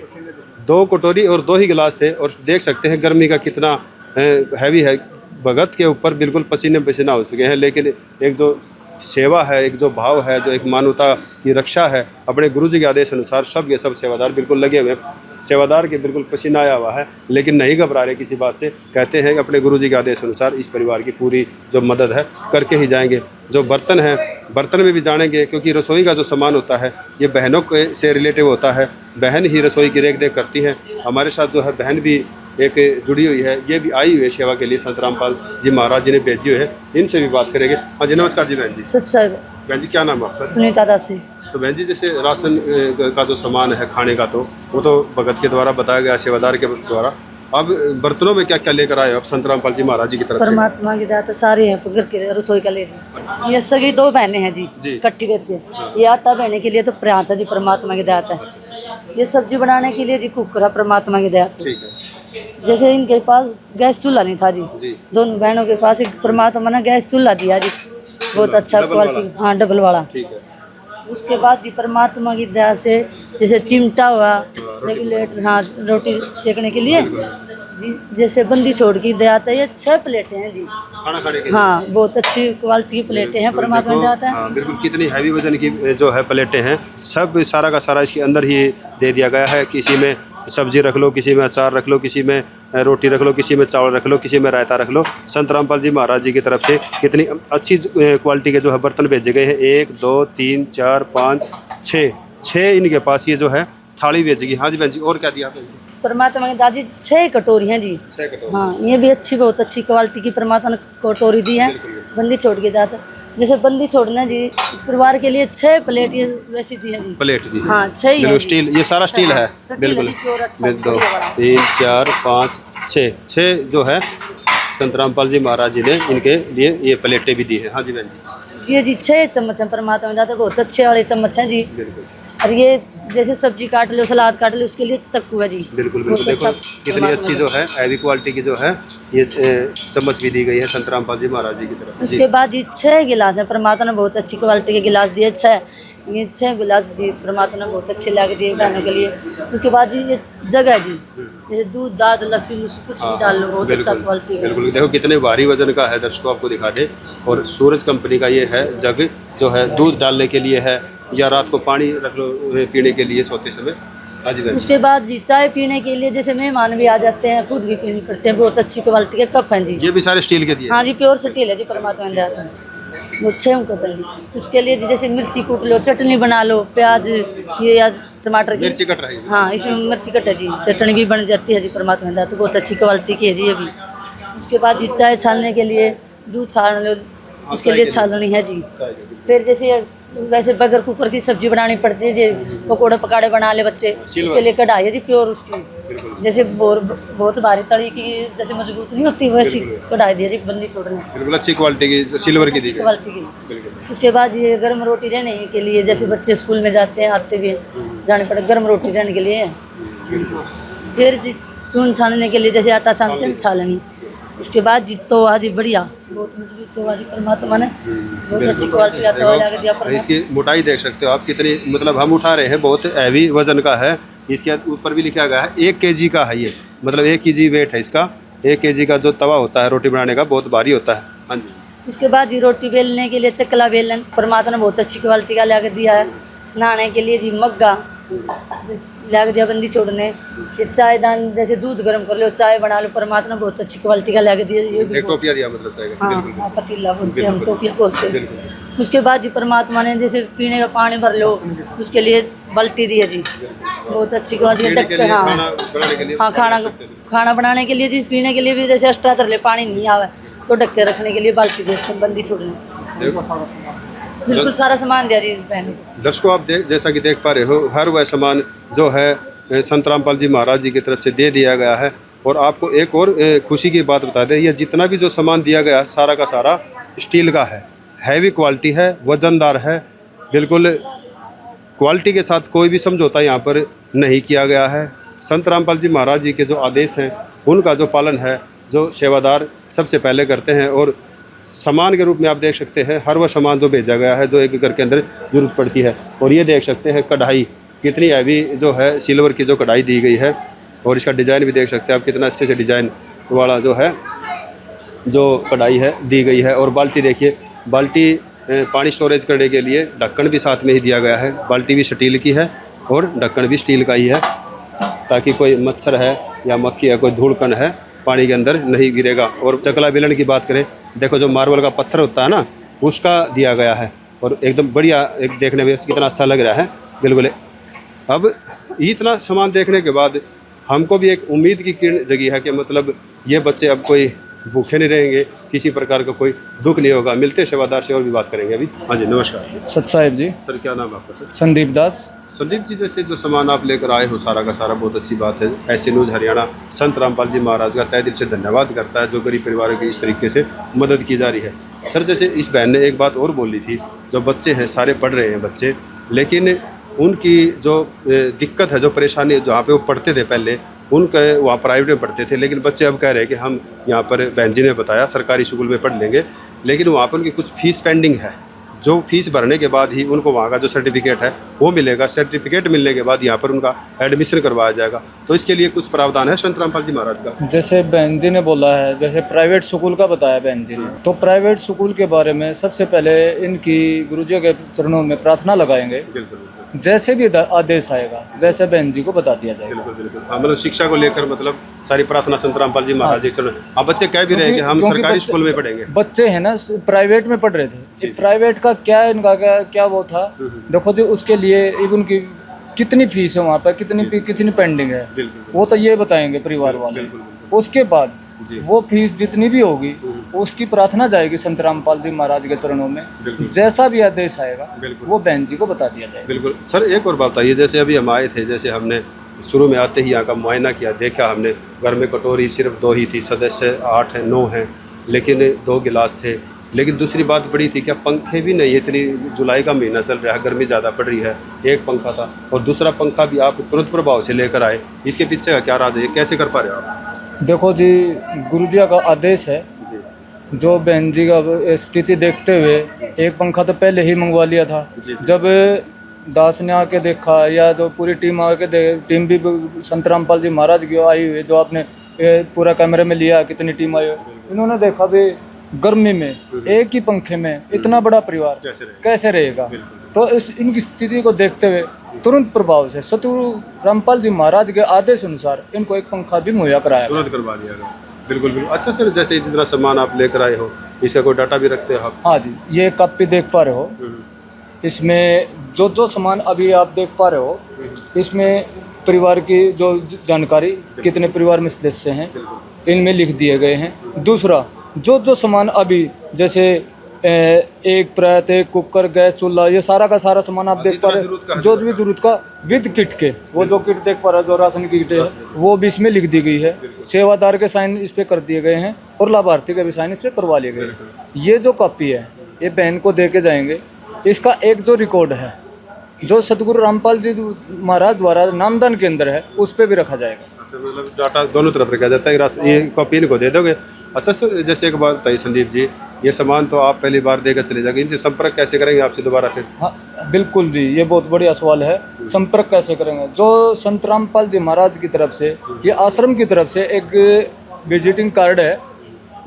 [SPEAKER 3] 2 कटोरी और 2 ही गिलास थे। और देख सकते हैं गर्मी का कितना हैवी है, भगत के ऊपर बिल्कुल पसीने पसीना हो चुके हैं। लेकिन एक जो सेवा है, एक जो भाव है, जो एक मानवता की रक्षा है, अपने गुरुजी के आदेश अनुसार सब के सब सेवादार बिल्कुल लगे हुए हैं। सेवादार के बिल्कुल पसीना आया हुआ है लेकिन नहीं घबरा रहे किसी बात से, कहते हैं कि अपने गुरुजी के आदेश अनुसार इस परिवार की पूरी जो मदद है करके ही जाएंगे। जो बर्तन है, बर्तन में भी जानेंगे, क्योंकि रसोई का जो सामान होता है ये बहनों के से रिलेटिव होता है, बहन ही रसोई की रेख देख करती है। हमारे साथ जो है बहन भी एक जुड़ी हुई है, ये भी आई हुई है सेवा के लिए, संत रामपाल जी महाराज जी ने भेजी हुई है, इनसे भी बात करेंगे। हाँ जी नमस्कार जी बहन जी।
[SPEAKER 5] सच सर
[SPEAKER 3] बहन जी क्या नाम है आपका?
[SPEAKER 5] सुनीता दासी।
[SPEAKER 3] तो बहन जी जैसे राशन का जो सामान है खाने का, तो वो तो भगत के द्वारा बताया गया, सेवादार के द्वारा। अब बर्तनों में क्या क्या लेकर आए हो आप संत रामपाल जी महाराज जी की तरफ से?
[SPEAKER 5] परमात्मा की दया तो सारे हैं, घर के रसोई का ले रहे। ये सभी 2 बहनें हैं जी इकट्ठी करके, ये आटा बहने के लिए तो प्रयास है जी परमात्मा की दया है। ये सब्जी बनाने के लिए जी कुकर है परमात्मा की दया।
[SPEAKER 3] ठीक है।
[SPEAKER 5] जैसे इनके पास गैस चूल्हा नहीं था जी, दोनों बहनों के पास एक परमात्मा ने गैस चूल्हा दिया जी, बहुत अच्छा क्वालिटी, हाँ डबल वाला।
[SPEAKER 3] ठीक है।
[SPEAKER 5] उसके बाद जी परमात्मा की दया से जैसे चिमटा हुआ रेगुलेटर, हाँ रोटी सेकने के लिए जी, जैसे बंदी छोड़ की दया है, ये 6 प्लेटें हैं जी
[SPEAKER 3] खाना खाने के लिए।
[SPEAKER 5] हाँ बहुत अच्छी क्वालिटी की प्लेटें हैं, परमात्मा की दया है।
[SPEAKER 3] हाँ बिल्कुल, कितनी हैवी वजन की जो है प्लेटें हैं, सब सारा का सारा इसके अंदर ही दे दिया गया है। किसी में सब्जी रख लो, किसी में अचार रख लो, किसी में रोटी रख लो, किसी में चावल रख लो, किसी में रायता रख लो। संत रामपाल जी महाराज जी की तरफ से कितनी अच्छी क्वालिटी के जो है बर्तन भेजे गए हैं। 1 2 3 4 5 6 इनके पास ये जो है थाली भेजेगी। हाँ जी बहन जी, और क्या दिया आपने?
[SPEAKER 5] परमात्मा की दादी 6 कटोरी हैं जी।
[SPEAKER 3] 6 कटोरी।
[SPEAKER 5] हाँ ये भी अच्छी, बहुत अच्छी क्वालिटी की परमात्मा ने कटोरी दी है। बंदी छोड़ के दाता, जैसे बंदी छोड़ना जी परिवार के लिए 6 प्लेट ये वैसी दी है जी।
[SPEAKER 3] प्लेट दी?
[SPEAKER 5] हाँ 6 ही है।
[SPEAKER 3] स्टील, ये सारा स्टील है बिल्कुल। 2 3 4 5 6 जो है संत रामपाल जी महाराज जी ने इनके लिए ये प्लेटें भी दी है। हाँ जी बहन जी।
[SPEAKER 5] ये जी 6 चम्मच हैं परमात्मा में जाते, बहुत अच्छे वाले चम्मच हैं जी।
[SPEAKER 3] बिल्कुल
[SPEAKER 5] और ये जैसे सब्जी काट लो, सलाद काट लो, उसके लिए चक्कू है जी।
[SPEAKER 3] बिल्कुल
[SPEAKER 5] बहुत
[SPEAKER 3] बिल्कुल। देखो
[SPEAKER 5] अच्छा
[SPEAKER 3] कितनी
[SPEAKER 5] परमात्मा
[SPEAKER 3] अच्छी जो है हैवी क्वालिटी की जो है ये चम्मच भी दी गई है संत रामपाल जी महाराज जी की तरफ। जी
[SPEAKER 5] उसके बाद जी 6 गिलास है, परमात्मा ने बहुत अच्छी क्वालिटी के गिलास दिए। 6 ये 6 गिलास जी परमात्मा ने बहुत अच्छे ला के दिए बहनों के लिए। उसके बाद जी ये जगह है जी, जैसे दूध दाद लस्सी कुछ भी डाल लो, बहुत अच्छा क्वालिटी है।
[SPEAKER 3] बिल्कुल। देखो कितने भारी वजन का है, दर्शकों आपको दिखा दे। और सूरज कंपनी का ये है जग, जो है दूध डालने के लिए है या रात को पानी रख लो पीने के लिए सोते समय। हाँ जी बहन।
[SPEAKER 5] उसके बाद जी चाय पीने के लिए जैसे मेहमान भी आ जाते हैं, खुद भी पीनी पड़ते हैं, बहुत अच्छी क्वालिटी के कप हैं जी।
[SPEAKER 3] ये भी सारे स्टील के दिए।
[SPEAKER 5] हाँ जी, प्योर स्टील है जी, परमात्मा ने आता है वो 6 कप है जी। उसके लिए जी जैसे मिर्ची कूट लो, चटनी बना लो, प्याज ये या टमाटर की
[SPEAKER 3] मिर्ची कट रही है।
[SPEAKER 5] हाँ, इसमें मिर्ची कट है जी, चटनी भी बन जाती है जी, परमात्मा ने तो बहुत अच्छी क्वालिटी की है जी ये भी। उसके बाद जी चाय छानने के लिए दूध छान लो, उसके लिए छाननी है जी। फिर जैसे वैसे बगैर कुकर की सब्जी बनानी पड़ती है जी, पकौड़े पकाड़े बना ले बच्चे, उसके लिए कढ़ाई है जी प्योर उसकी। जैसे बहुत भारी तड़ी की जैसे मजबूत नहीं होती वैसी कढ़ाई दी है जी, बंदी छोड़ने
[SPEAKER 3] बिल्कुल अच्छी क्वालिटी की सिल्वर की दी गई।
[SPEAKER 5] क्वालिटी की। उसके बाद ये गर्म रोटी रहने के लिए, जैसे बच्चे स्कूल में जाते हैं आते भी जाने पड़े, गर्म रोटी रहने के लिए। फिर जी चून छानने के लिए जैसे आटा छानते हैं छालनी। उसके बाद जी तो आज बढ़िया बहुत मजबूत तो आज परमात्मा ने बहुत अच्छी क्वालिटी का तवा लगा दिया।
[SPEAKER 3] इसकी मोटाई देख सकते हो आप कितनी, मतलब हम उठा रहे हैं बहुत हैवी वजन का है। इसके ऊपर भी लिखा गया है 1 kg का है ये, मतलब 1 kg वेट है इसका। 1 kg का जो तवा होता है रोटी बनाने का बहुत भारी होता है। हाँ जी।
[SPEAKER 5] उसके बाद जी रोटी बेलने के लिए चकला बेलन परमात्मा ने बहुत अच्छी क्वालिटी का ला के दिया है। नहाने के लिए जी मग्गा ला के दिया, बंदी छोड़ने। ये चाय दान जैसे दूध गर्म कर लो, चाय बना लो, परमात्मा ने बहुत अच्छी क्वालिटी का ला के दिया। ये भी
[SPEAKER 3] एक टोपिया दिया मतलब चाय का।
[SPEAKER 5] हाँ, हाँ, पतीला बोलते हैं हम, टोपिया बोलते हैं। उसके बाद जी परमात्मा ने जैसे पीने का पानी भर लो, उसके लिए बाल्टी दी है जी, बहुत अच्छी क्वालिटी। हाँ, खाना बनाने के लिए जी, पीने के लिए भी जैसे एक्स्ट्रा तर ले पानी नहीं आवे तो ढक के रखने के लिए बाल्टी देते हैं, बंदी छोड़ने। बिल्कुल सारा सामान दिया जी बहन।
[SPEAKER 3] दर्शकों आप जैसा कि देख पा रहे हो, हर वह सामान जो है संत रामपाल जी महाराज जी की तरफ से दे दिया गया है। और आपको एक और खुशी की बात बता दें, ये जितना भी जो सामान दिया गया सारा का सारा स्टील का है, हैवी क्वालिटी है, वजनदार है। बिल्कुल क्वालिटी के साथ कोई भी समझौता यहाँ पर नहीं किया गया है। संत रामपाल जी महाराज जी के जो आदेश हैं उनका जो पालन है, जो सेवादार सबसे पहले करते हैं। और सामान के रूप में आप देख सकते हैं हर वह सामान जो भेजा गया है जो एक घर के अंदर जरूरत पड़ती है। और ये देख सकते हैं कढ़ाई कितनी हैवी जो है सिल्वर की जो कढ़ाई दी गई है। और इसका डिज़ाइन भी देख सकते हैं आप, कितना अच्छे से डिज़ाइन वाला जो है जो कढ़ाई है दी गई है। और बाल्टी देखिए, बाल्टी पानी स्टोरेज करने के लिए ढक्कन भी साथ में ही दिया गया है। बाल्टी भी स्टील की है और ढक्कन भी स्टील का ही है, ताकि कोई मच्छर है या मक्खी है, कोई धूल कण है पानी के अंदर नहीं गिरेगा। और चकला बेलन की बात करें, देखो जो मार्बल का पत्थर होता है ना, उसका दिया गया है और एकदम बढ़िया, एक देखने में कितना अच्छा लग रहा है। बिल्कुल। अब इतना सामान देखने के बाद हमको भी एक उम्मीद की किरण जगी है कि मतलब ये बच्चे अब कोई भूखे नहीं रहेंगे, किसी प्रकार का कोई दुख नहीं होगा। मिलते सेवादार से और भी बात करेंगे अभी। हाँ जी, नमस्कार।
[SPEAKER 9] सत साहिब जी।
[SPEAKER 3] सर क्या नाम है आपका? सर
[SPEAKER 9] संदीप दास।
[SPEAKER 3] संदीप जी, जैसे जो सामान आप लेकर आए हो सारा का सारा बहुत अच्छी बात है। ऐसे न्यूज़ हरियाणा संत रामपाल जी महाराज का तहे दिल से धन्यवाद करता है जो गरीब परिवारों की इस तरीके से मदद की जा रही है। सर जैसे इस बहन ने एक बात और बोली थी, जो बच्चे हैं सारे पढ़ रहे हैं बच्चे, लेकिन उनकी जो दिक्कत है, जो परेशानी है, जहाँ पे वो पढ़ते थे पहले उनके वहाँ प्राइवेट में पढ़ते थे, लेकिन बच्चे अब कह रहे हैं कि हम यहाँ पर बहन जी ने बताया सरकारी स्कूल में पढ़ लेंगे, लेकिन वहाँ पर उनकी कुछ फीस पेंडिंग है। जो फीस भरने के बाद ही उनको वहाँ का जो सर्टिफिकेट है वो मिलेगा। सर्टिफिकेट मिलने के बाद यहाँ पर उनका एडमिशन करवाया जाएगा। तो इसके लिए कुछ प्रावधान है संत रामपाल जी महाराज का?
[SPEAKER 9] जैसे बहन जी ने बोला है, जैसे प्राइवेट स्कूल का बताया बहन जी ने, तो प्राइवेट स्कूल के बारे में सबसे पहले इनकी गुरुजी के चरणों में प्रार्थना लगाएंगे।
[SPEAKER 3] बिल्कुल।
[SPEAKER 9] जैसे भी आदेश आएगा वैसे बहन जी को बता दिया जाएगा।
[SPEAKER 3] बिल्कुल बिल्कुल। हाँ, मतलब शिक्षा को लेकर मतलब सारी प्रार्थना संत रामपाल जी महाराज जी चरण। अब बच्चे कह भी रहे हैं कि हम सरकारी स्कूल में पढ़ेंगे।
[SPEAKER 9] बच्चे हैं ना प्राइवेट में पढ़ रहे थे, प्राइवेट का क्या इनका क्या वो था, देखो जी उसके लिए उनकी कितनी फीस है वहाँ पर, कितनी पेंडिंग है, वो तो ये बताएंगे परिवार वाले। उसके बाद वो फीस जितनी भी होगी उसकी प्रार्थना जाएगी संत रामपाल जी महाराज के चरणों में। जैसा भी आदेश आएगा वो बहन जी को बता दिया जाएगा।
[SPEAKER 3] बिल्कुल। सर एक और बात बताइए, जैसे अभी हम आए थे, जैसे हमने शुरू में आते ही यहाँ का मुआयना किया, देखा हमने घर में कटोरी सिर्फ 2 ही थी, सदस्य 8 हैं 9 हैं, लेकिन 2 गिलास थे। लेकिन दूसरी बात बड़ी थी, क्या पंखे भी नहीं, इतनी जुलाई का महीना चल रहा है, गर्मी ज़्यादा पड़ रही है, एक पंखा था और दूसरा पंखा भी आप तुरंत प्रभाव से लेकर आए, इसके पीछे का क्या राज है, कैसे कर पा रहे हो आप?
[SPEAKER 9] देखो जी, गुरुजी का आदेश है, जो बहन जी का स्थिति देखते हुए एक पंखा तो पहले ही मंगवा लिया था। जब दास ने आके देखा, या तो पूरी टीम आके टीम भी संत रामपाल जी महाराज की आई हुई, जो आपने पूरा कैमरे में लिया कितनी टीम आई, इन्होंने देखा भी गर्मी में एक ही पंखे में इतना बड़ा परिवार कैसे रहेगा। तो इनकी स्थिति को देखते हुए तुरंत प्रभाव से सतगुरु रामपाल जी महाराज के आदेश अनुसार इनको एक पंखा भी मुहैया कराया,
[SPEAKER 3] तुरंत करवा दिया गया। बिल्कुल बिल्कुल। अच्छा सर, जैसे जितना सामान आप लेकर आए हो, इसका कोई डाटा भी रखते हो आप?
[SPEAKER 9] हाँ जी, ये कॉपी देख पा रहे हो, इसमें जो सामान अभी आप देख पा रहे हो, इसमें परिवार की जो जानकारी, कितने परिवार में सदस्य हैं, इनमें लिख दिए गए हैं। दूसरा, जो सामान अभी जैसे एक प्रेत, एक कुकर, गैस चूल्हा, ये सारा का सारा सामान आप देख पा रहे हो, जो भी जरूरत का विद किट के, वो जो किट देख पा रहे हो, जो राशन की किट है, वो भी इसमें लिख दी गई है। सेवादार के साइन इस पे कर दिए गए हैं और लाभार्थी के भी साइन इस पे करवा लिए गए हैं। ये जो कॉपी है, ये बहन को दे के जाएंगे, इसका एक जो रिकॉर्ड है, जो सतगुरु रामपाल जी महाराज द्वारा नामदान के अंदर है, उस पर भी रखा जाएगा।
[SPEAKER 3] अच्छा, मतलब डाटा दोनों तरफ रखा जाता है, ये कॉपी इनको दे दोगे? अच्छा सर, जैसे एक बात बताइए संदीप जी, ये सामान तो आप पहली बार देकर चले जाएंगे, इनसे संपर्क कैसे करेंगे आपसे दोबारा फिर?
[SPEAKER 9] हाँ बिल्कुल जी, ये बहुत बढ़िया सवाल है। संपर्क कैसे करेंगे? जो संत रामपाल जी महाराज की तरफ से, ये आश्रम की तरफ से एक विजिटिंग कार्ड है,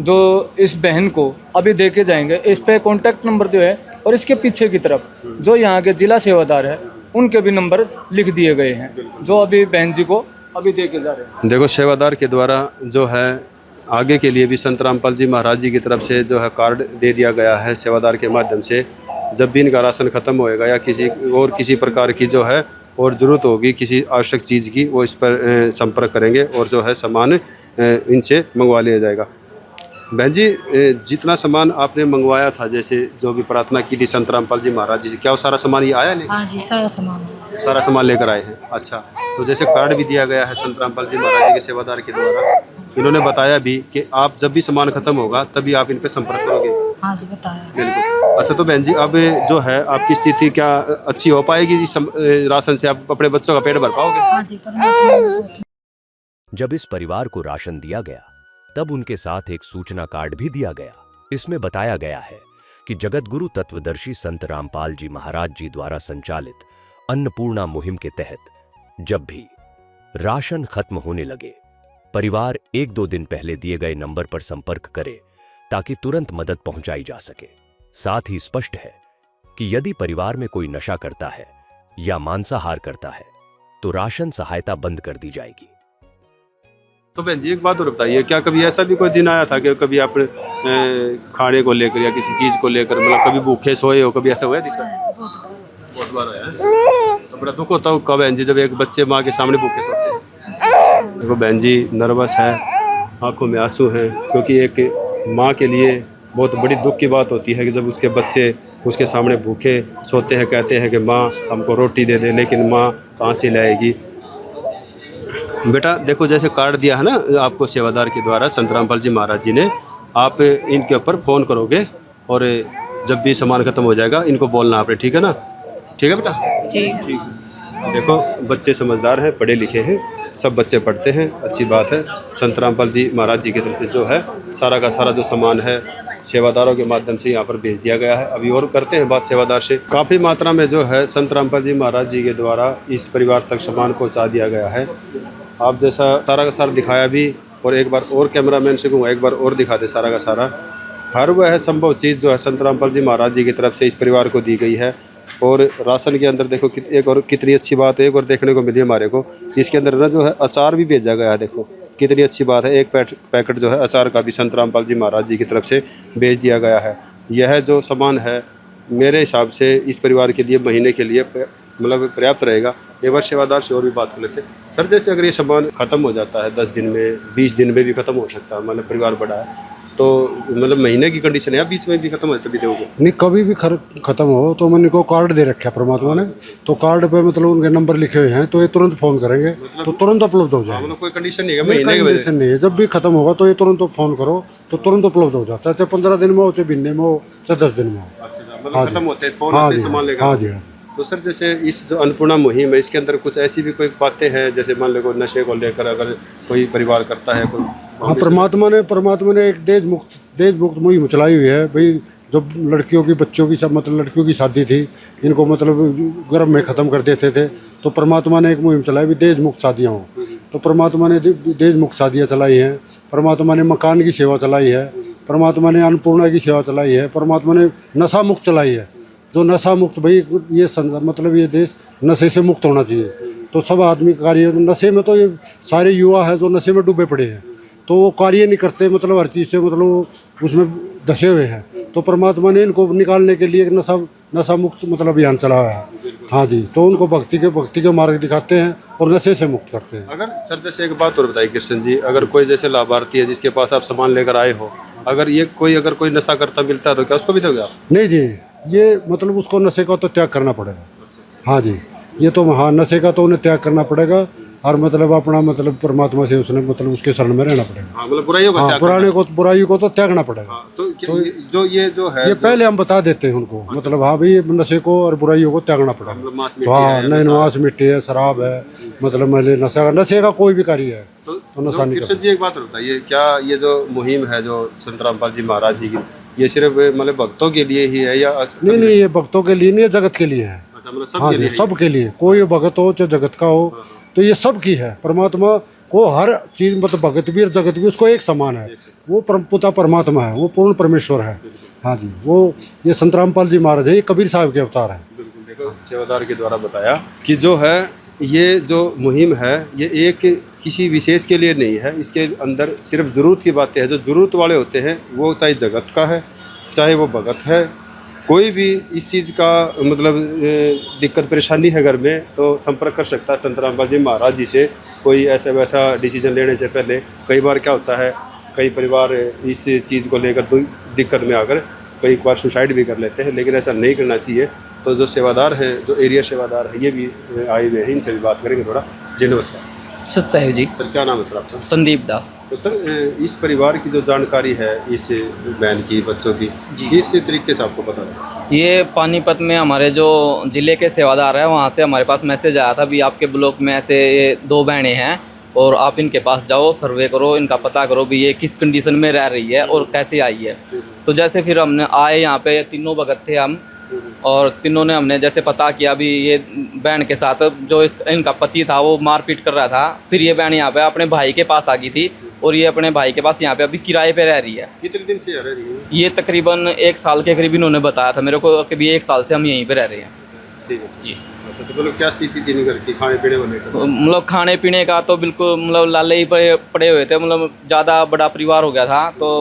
[SPEAKER 9] जो इस बहन को अभी दे के जाएंगे। इस पे कॉन्टैक्ट नंबर जो है, और इसके पीछे की तरफ जो यहाँ के जिला सेवादार है, उनके भी नंबर लिख दिए गए हैं, जो अभी बहन जी को अभी दे के जा रहे हैं।
[SPEAKER 3] देखो, सेवादार के द्वारा जो है आगे के लिए भी संत रामपाल जी महाराज जी की तरफ से जो है कार्ड दे दिया गया है सेवादार के माध्यम से। जब भी इनका राशन ख़त्म होएगा या किसी प्रकार की जो है और ज़रूरत होगी किसी आवश्यक चीज़ की, वो इस पर संपर्क करेंगे और जो है सामान इनसे मंगवा लिया जाएगा। बहन जी, जितना सामान आपने मंगवाया था, जैसे जो भी प्रार्थना की थी संत रामपाल जी महाराज जी, क्या वो सारा सामान ये आया?
[SPEAKER 5] हाँ जी, सारा सामान
[SPEAKER 3] लेकर आए हैं। अच्छा, तो जैसे कार्ड भी दिया गया है संत रामपाल जी महाराज जी के सेवादार के द्वारा, इन्होंने बताया भी कि आप जब भी सामान खत्म होगा तभी आप इन पे संपर्क करोगे।
[SPEAKER 5] हाँ जी, बताया।
[SPEAKER 3] बिल्कुल। अच्छा, तो बहन जी, अब जो है आपकी स्थिति क्या अच्छी हो पाएगी? राशन से आप अपने बच्चों का पेट भर पाओगे?
[SPEAKER 5] हाँ जी, परमात्मा।
[SPEAKER 10] जब इस परिवार को राशन दिया गया, तब उनके साथ एक सूचना कार्ड भी दिया गया। इसमें बताया गया है कि जगतगुरु तत्वदर्शी संत रामपाल जी महाराज जी द्वारा संचालित अन्नपूर्णा मुहिम के तहत जब भी राशन खत्म होने लगे, परिवार 1-2 दिन पहले दिए गए नंबर पर संपर्क करे, ताकि तुरंत मदद पहुंचाई जा सके। साथ ही स्पष्ट है कि यदि परिवार में कोई नशा करता है या मांसाहार करता है, तो राशन सहायता बंद कर दी जाएगी।
[SPEAKER 3] तो बहन जी, एक बात और बताइए, क्या कभी ऐसा भी कोई दिन आया था कि कभी आप खाने को लेकर या किसी चीज़ को लेकर, मतलब कभी भूखे सोए हो, कभी ऐसा हुआ दिक्कत? बहुत बार आया है। तो बड़ा दुख होता है कब बहन जी, जब एक बच्चे माँ के सामने भूखे सोते हैं। देखो बहन जी नर्वस है, आंखों में आंसू हैं, क्योंकि एक माँ के लिए बहुत बड़ी दुख की बात होती है कि जब उसके बच्चे उसके सामने भूखे सोते हैं, कहते हैं कि माँ हमको रोटी दे दे, लेकिन माँ कहाँ से लाएगी? बेटा देखो, जैसे कार्ड दिया है ना आपको सेवादार के द्वारा संत रामपाल जी महाराज जी ने, आप इनके ऊपर फ़ोन करोगे और जब भी सामान ख़त्म हो जाएगा इनको बोलना आपने, ठीक है ना? ठीक है बेटा? ठीक। देखो, बच्चे समझदार हैं, पढ़े लिखे हैं, सब बच्चे पढ़ते हैं, अच्छी बात है। संत रामपाल जी महाराज जी की तरफ से जो है सारा का सारा जो सामान है सेवादारों के माध्यम से यहाँ पर भेज दिया गया है। अभी और करते हैं बात सेवादार से। काफ़ी मात्रा में जो है संत रामपाल जी महाराज जी के द्वारा इस परिवार तक सामान पहुँचा दिया गया है। आप जैसा सारा का सारा दिखाया भी, और एक बार और कैमरामैन से कहूँगा एक बार और दिखा दे सारा का सारा। हर वह संभव चीज़ जो है संत रामपाल जी महाराज जी की तरफ से इस परिवार को दी गई है। और राशन के अंदर देखो एक और कितनी अच्छी बात है, एक और देखने को मिली हमारे को, इसके अंदर ना जो है अचार भी भेजा गया है। देखो कितनी अच्छी बात है, एक पैकेट जो है अचार का भी संत रामपाल जी महाराज जी की तरफ से भेज दिया गया है। यह जो सामान है मेरे हिसाब से इस परिवार के लिए महीने के लिए मतलब पर्याप्त रहेगा। एक बार सेवादार से और भी बात कर लेते हैं। सर, जैसे अगर ये सामान ख़त्म हो जाता है 10 दिन में, 20 दिन में भी ख़त्म हो सकता है, मतलब परिवार बड़ा है, तो मतलब महीने की कंडीशन है, बीच में भी खत्म हो तभी दोगे?
[SPEAKER 8] नहीं, कभी भी खत्म हो तो मैंने को कार्ड दे रखा है परमात्मा ने, तो कार्ड पे मतलब उनके नंबर लिखे हुए हैं, तो ये तुरंत फोन करेंगे तो तुरंत उपलब्ध हो जाएगा।
[SPEAKER 3] मतलब कोई कंडीशन नहीं है महीने की वजह
[SPEAKER 8] कंडीशन नहीं है, जब भी खत्म होगा तो ये तुरंत फोन करो तो तुरंत उपलब्ध हो जाता है, चाहे 15 दिन में हो, चाहे महीने में हो, चाहे 10 दिन में हो।
[SPEAKER 3] अच्छा, मतलब खत्म होते हैं फोन
[SPEAKER 8] हाँ
[SPEAKER 3] आते
[SPEAKER 8] जी,
[SPEAKER 3] सामान लेकर?
[SPEAKER 8] हाँ जी, हाँ जी।
[SPEAKER 3] तो सर जैसे इस जो अन्नपूर्णा मुहिम है इसके अंदर कुछ ऐसी भी कोई बातें हैं, जैसे मान लो कोई नशे को लेकर अगर कोई परिवार करता है कोई?
[SPEAKER 8] हाँ, परमात्मा ने एक देश मुक्त मुहिम चलाई हुई है भाई। जब लड़कियों की बच्चों की सब मतलब लड़कियों की शादी थी, इनको मतलब गर्भ में ख़त्म कर देते थे, तो परमात्मा ने एक मुहिम चलाई भी देश मुक्त शादियाँ हों। तो परमात्मा ने देश मुक्त शादियाँ चलाई हैं, परमात्मा ने मकान की सेवा चलाई है, परमात्मा ने अन्नपूर्णा की सेवा चलाई है, परमात्मा ने नशा मुक्त चलाई है। जो नशा मुक्त भाई ये मतलब ये देश नशे से मुक्त होना चाहिए, तो सब आदमी कार्य नशे में, तो ये सारे युवा है जो नशे में डूबे पड़े हैं, तो वो कार्य नहीं करते, मतलब हर चीज़ से मतलब वो उसमें धसे हुए हैं। तो परमात्मा ने इनको निकालने के लिए एक नशा मुक्त मतलब अभियान चलाया है। हाँ जी, तो उनको भक्ति के मार्ग दिखाते हैं और नशे से मुक्त करते हैं।
[SPEAKER 3] अगर सर जैसे एक बात और बताइए कृष्ण जी, अगर कोई जैसे लाभार्थी है जिसके पास आप सामान लेकर आए हो, अगर कोई नशा करता मिलता है तो क्या उसको भी दोगे आप?
[SPEAKER 8] नहीं जी, ये मतलब उसको नशे का तो त्याग करना पड़ेगा। हाँ जी, ये तो हाँ नशे का तो उन्हें त्याग करना पड़ेगा, और मतलब अपना मतलब परमात्मा से उसने मतलब उसके शरण में रहना पड़ेगा।
[SPEAKER 3] हाँ, मतलब बुराइयों का त्याग
[SPEAKER 8] बुराई को तो त्यागना पड़ेगा।
[SPEAKER 3] हाँ, तो जो है
[SPEAKER 8] ये पहले हम बता देते हैं उनको, मतलब हाँ भाई नशे को और बुराइयों को त्यागना पड़ेगा। तो हाँ, नहीं, मांस मिट्टी है, शराब है, मतलब नशे का कोई भी कार्य है तो नशा नहीं।
[SPEAKER 3] कृष्ण जी एक बात बताइए, क्या ये जो मुहिम है जो संत रामपाल जी महाराज जी की, ये सिर्फ मतलब भक्तों के लिए ही है या?
[SPEAKER 8] नहीं, ये भक्तों के लिए नहीं, ये जगत के लिए है। हाँ जी, सबके लिए, कोई भगत हो चाहे जगत का हो, तो ये सब की है। परमात्मा को हर चीज मतलब भगत भी और जगत भी उसको एक समान है। वो पिता परमात्मा है, वो पूर्ण परमेश्वर है। हाँ जी, वो ये संत रामपाल जी महाराज है, ये कबीर साहब के अवतार है।
[SPEAKER 3] बिल्कुल, देखो सेवादार के द्वारा बताया कि जो है ये जो मुहिम है ये एक किसी विशेष के लिए नहीं है, इसके अंदर सिर्फ ज़रूरत की बातें हैं। जो ज़रूरत वाले होते हैं वो चाहे जगत का है चाहे वो भगत है, कोई भी इस चीज़ का मतलब दिक्कत परेशानी है घर में तो संपर्क कर सकता है संत रामपाल जी महाराज जी से। कोई ऐसा वैसा डिसीजन लेने से पहले कई बार क्या होता है, कई परिवार इस चीज़ को लेकर दिक्कत में आकर कई बार सुसाइड भी कर लेते हैं, लेकिन ऐसा नहीं करना चाहिए। तो जो सेवादार हैं, जो एरिया सेवादार है, ये भी आए हुए हैं, इनसे भी बात करेंगे थोड़ा। जी नमस्कार
[SPEAKER 11] सत साहिब जी।
[SPEAKER 3] सर क्या नाम है सर आपका?
[SPEAKER 11] संदीप दास।
[SPEAKER 3] तो सर इस परिवार की जो जानकारी है इस बहन की, बच्चों की, किस तरीके से आपको पता है?
[SPEAKER 11] ये पानीपत में हमारे जो ज़िले के सेवादार हैं वहाँ से हमारे पास मैसेज आया था भी आपके ब्लॉक में ऐसे ये 2 बहनें हैं और आप इनके पास जाओ, सर्वे करो, इनका पता करो भी ये किस कंडीशन में रह रही है और कैसे आई है। तो जैसे फिर हमने आए यहाँ पे, तीनों भगत थे हम, और तीनों ने हमने जैसे पता किया भी ये बहन के साथ जो इनका पति था वो मारपीट कर रहा था। फिर ये बहन यहाँ पे अपने भाई के पास आ गई थी और ये अपने भाई के पास यहाँ पे अभी किराए पे रह रही है।
[SPEAKER 3] कितने दिन से रह रही है?
[SPEAKER 11] ये तकरीबन 1 साल के करीब इन्होंने बताया था मेरे को कि भी 1 साल से हम यहीं पे रह रहे हैं।
[SPEAKER 3] ठीक है
[SPEAKER 11] जी।
[SPEAKER 3] अच्छा, तो क्या स्थिति थी घर की खाने पीने वाले?
[SPEAKER 11] मतलब खाने पीने का तो बिल्कुल मतलब लाले ही पड़े हुए थे, मतलब ज़्यादा बड़ा परिवार हो गया था। तो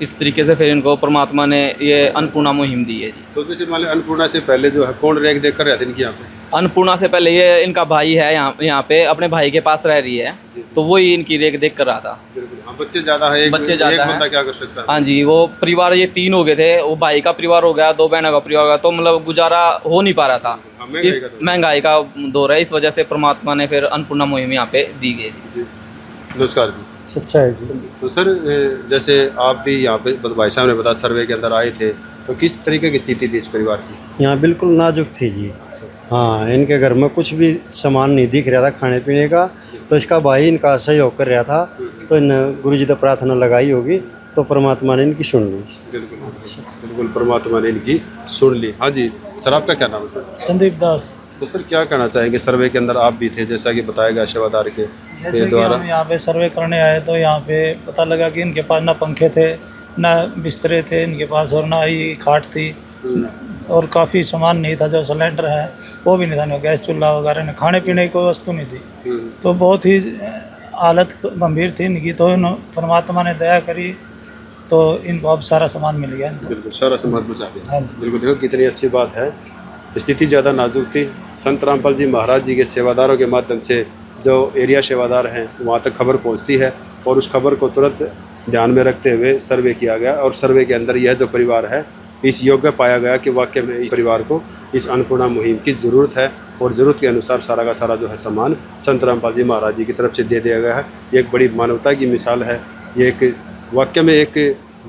[SPEAKER 11] इस तरीके से फिर इनको परमात्मा ने ये अन्नपूर्णा मुहिम दी है जी।
[SPEAKER 3] तो जैसे मान लीजिए अन्नपूर्णा से पहले जो है कौन रेख देख कर रहते इनकी यहाँ पे?
[SPEAKER 11] अन्नपूर्णा से पहले ये इनका भाई है यहाँ पे अपने भाई के पास रह रही है, तो वही इनकी रेख देख कर रहा था।
[SPEAKER 3] हाँ, बच्चे ज़्यादा है,
[SPEAKER 11] बच्चे ज़्यादा
[SPEAKER 3] बंदा क्या कर सकता है?
[SPEAKER 11] हाँ जी, वो परिवार ये 3 हो गए थे, वो भाई का परिवार हो गया, 2 बहनों का परिवार हो गया, तो मतलब गुजारा हो नहीं पा रहा था। इस महंगाई का दौर है, इस वजह से परमात्मा ने फिर अन्नपूर्णा मुहिम यहाँ पे दी गई।
[SPEAKER 3] नमस्कार जी।
[SPEAKER 8] सच्चा है।
[SPEAKER 3] तो सर जैसे आप भी यहाँ पे भाई साहब ने बताया सर्वे के अंदर आए थे, तो किस तरीके की स्थिति थी इस परिवार की?
[SPEAKER 12] यहाँ बिल्कुल नाजुक थी जी। हाँ, इनके घर में कुछ भी सामान नहीं दिख रहा था खाने पीने का, तो इसका भाई इनका सहयोग कर रहा था, तो इन गुरु जी तो प्रार्थना लगाई होगी तो परमात्मा ने इनकी सुन ली।
[SPEAKER 3] बिल्कुल परमात्मा ने इनकी सुन ली। हाँ जी, सर आपका क्या नाम है? सर
[SPEAKER 13] संदीप दास।
[SPEAKER 3] तो सर क्या कहना चाहेंगे, सर्वे के अंदर आप भी थे जैसा कि बताया गया सेवादार के
[SPEAKER 13] द्वारा? हम यहाँ पे सर्वे करने आए तो यहाँ पे पता लगा कि इनके पास ना पंखे थे, ना बिस्तरे थे इनके पास, और ना ही खाट थी, और काफ़ी सामान नहीं था। जो सिलेंडर है वो भी नहीं था, गैस चूल्हा वगैरह नहीं, खाने पीने की कोई वस्तु नहीं थी। तो बहुत ही हालत गंभीर थी इनकी। तो परमात्मा ने दया करी तो इनको अब सारा सामान मिल गया।
[SPEAKER 3] बिल्कुल सारा सामान पहुँचा दिया। बिल्कुल, देखो कितनी अच्छी बात है। स्थिति ज़्यादा नाजुक थी। संत रामपाल जी महाराज जी के सेवादारों के माध्यम से जो एरिया सेवादार हैं वहाँ तक खबर पहुँचती है और उस खबर को तुरंत ध्यान में रखते हुए सर्वे किया गया और सर्वे के अंदर यह जो परिवार है इस योग्य पाया गया कि वाकई में इस परिवार को इस अन्नपूर्णा मुहिम की ज़रूरत है और ज़रूरत के अनुसार सारा का सारा जो है सामान संत रामपाल जी महाराज जी की तरफ से दे दिया गया है। ये एक बड़ी मानवता की मिसाल है। ये एक वाकई में एक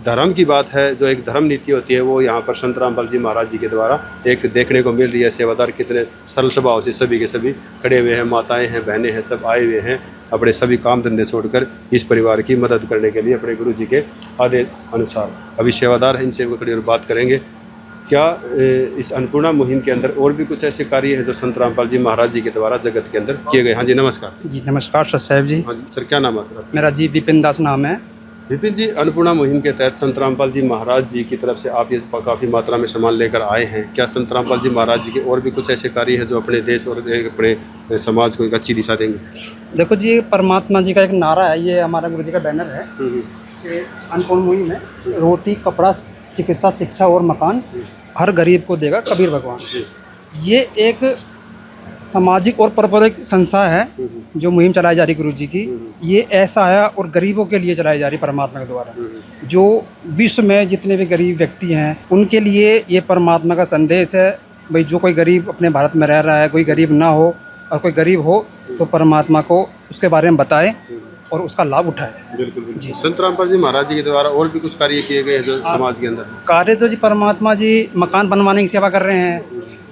[SPEAKER 3] धर्म की बात है, जो एक धर्म नीति होती है वो यहाँ पर संत रामपाल जी महाराज जी के द्वारा एक देखने को मिल रही है। सेवादार कितने सरल स्वभाव से सभी के सभी खड़े हुए हैं, माताएं हैं, बहनें हैं, सब आए हुए हैं अपने सभी काम धंधे छोड़कर इस परिवार की मदद करने के लिए अपने गुरु जी के आदेश अनुसार। अभी सेवादार हैं, इनसे थोड़ी और बात करेंगे। क्या इस अन्नपूर्णा मुहिम के अंदर और भी कुछ ऐसे कार्य हैं जो संत रामपाल जी महाराज जी के द्वारा जगत के अंदर किए गए? हाँ जी, नमस्कार।
[SPEAKER 14] जी नमस्कार सर साहब जी।
[SPEAKER 3] हाँ जी सर, क्या नाम है सर?
[SPEAKER 14] मेरा जी विपिन दास नाम है।
[SPEAKER 3] विपिन जी, अन्नपूर्णा मुहिम के तहत संत रामपाल जी महाराज जी की तरफ से आप ये काफ़ी मात्रा में सामान लेकर आए हैं। क्या संत रामपाल जी महाराज जी के और भी कुछ ऐसे कार्य हैं जो अपने देश और अपने समाज को एक अच्छी दिशा देंगे?
[SPEAKER 14] देखो जी, परमात्मा जी का एक नारा है, ये हमारा गुरु जी का बैनर है कि अन्नपूर्णा मुहिम में रोटी, कपड़ा, चिकित्सा, शिक्षा और मकान हर गरीब को देगा कबीर भगवान। ये एक सामाजिक और पारिवारिक संस्था है जो मुहिम चलाई जा रही गुरु जी की। ये ऐसा है और गरीबों के लिए चलाई जा रही परमात्मा के द्वारा। जो विश्व में जितने भी गरीब व्यक्ति हैं उनके लिए ये परमात्मा का संदेश है। भाई जो कोई गरीब अपने भारत में रह रहा है, कोई गरीब ना हो और कोई गरीब हो तो परमात्मा को उसके बारे में बताए और उसका लाभ उठाए।
[SPEAKER 3] बिल्कुल जी। संत रामपाल जी महाराज जी के द्वारा और भी कुछ कार्य किए गए हैं जो समाज के अंदर?
[SPEAKER 14] कार्य तो जी परमात्मा जी मकान बनवाने की सेवा कर रहे हैं,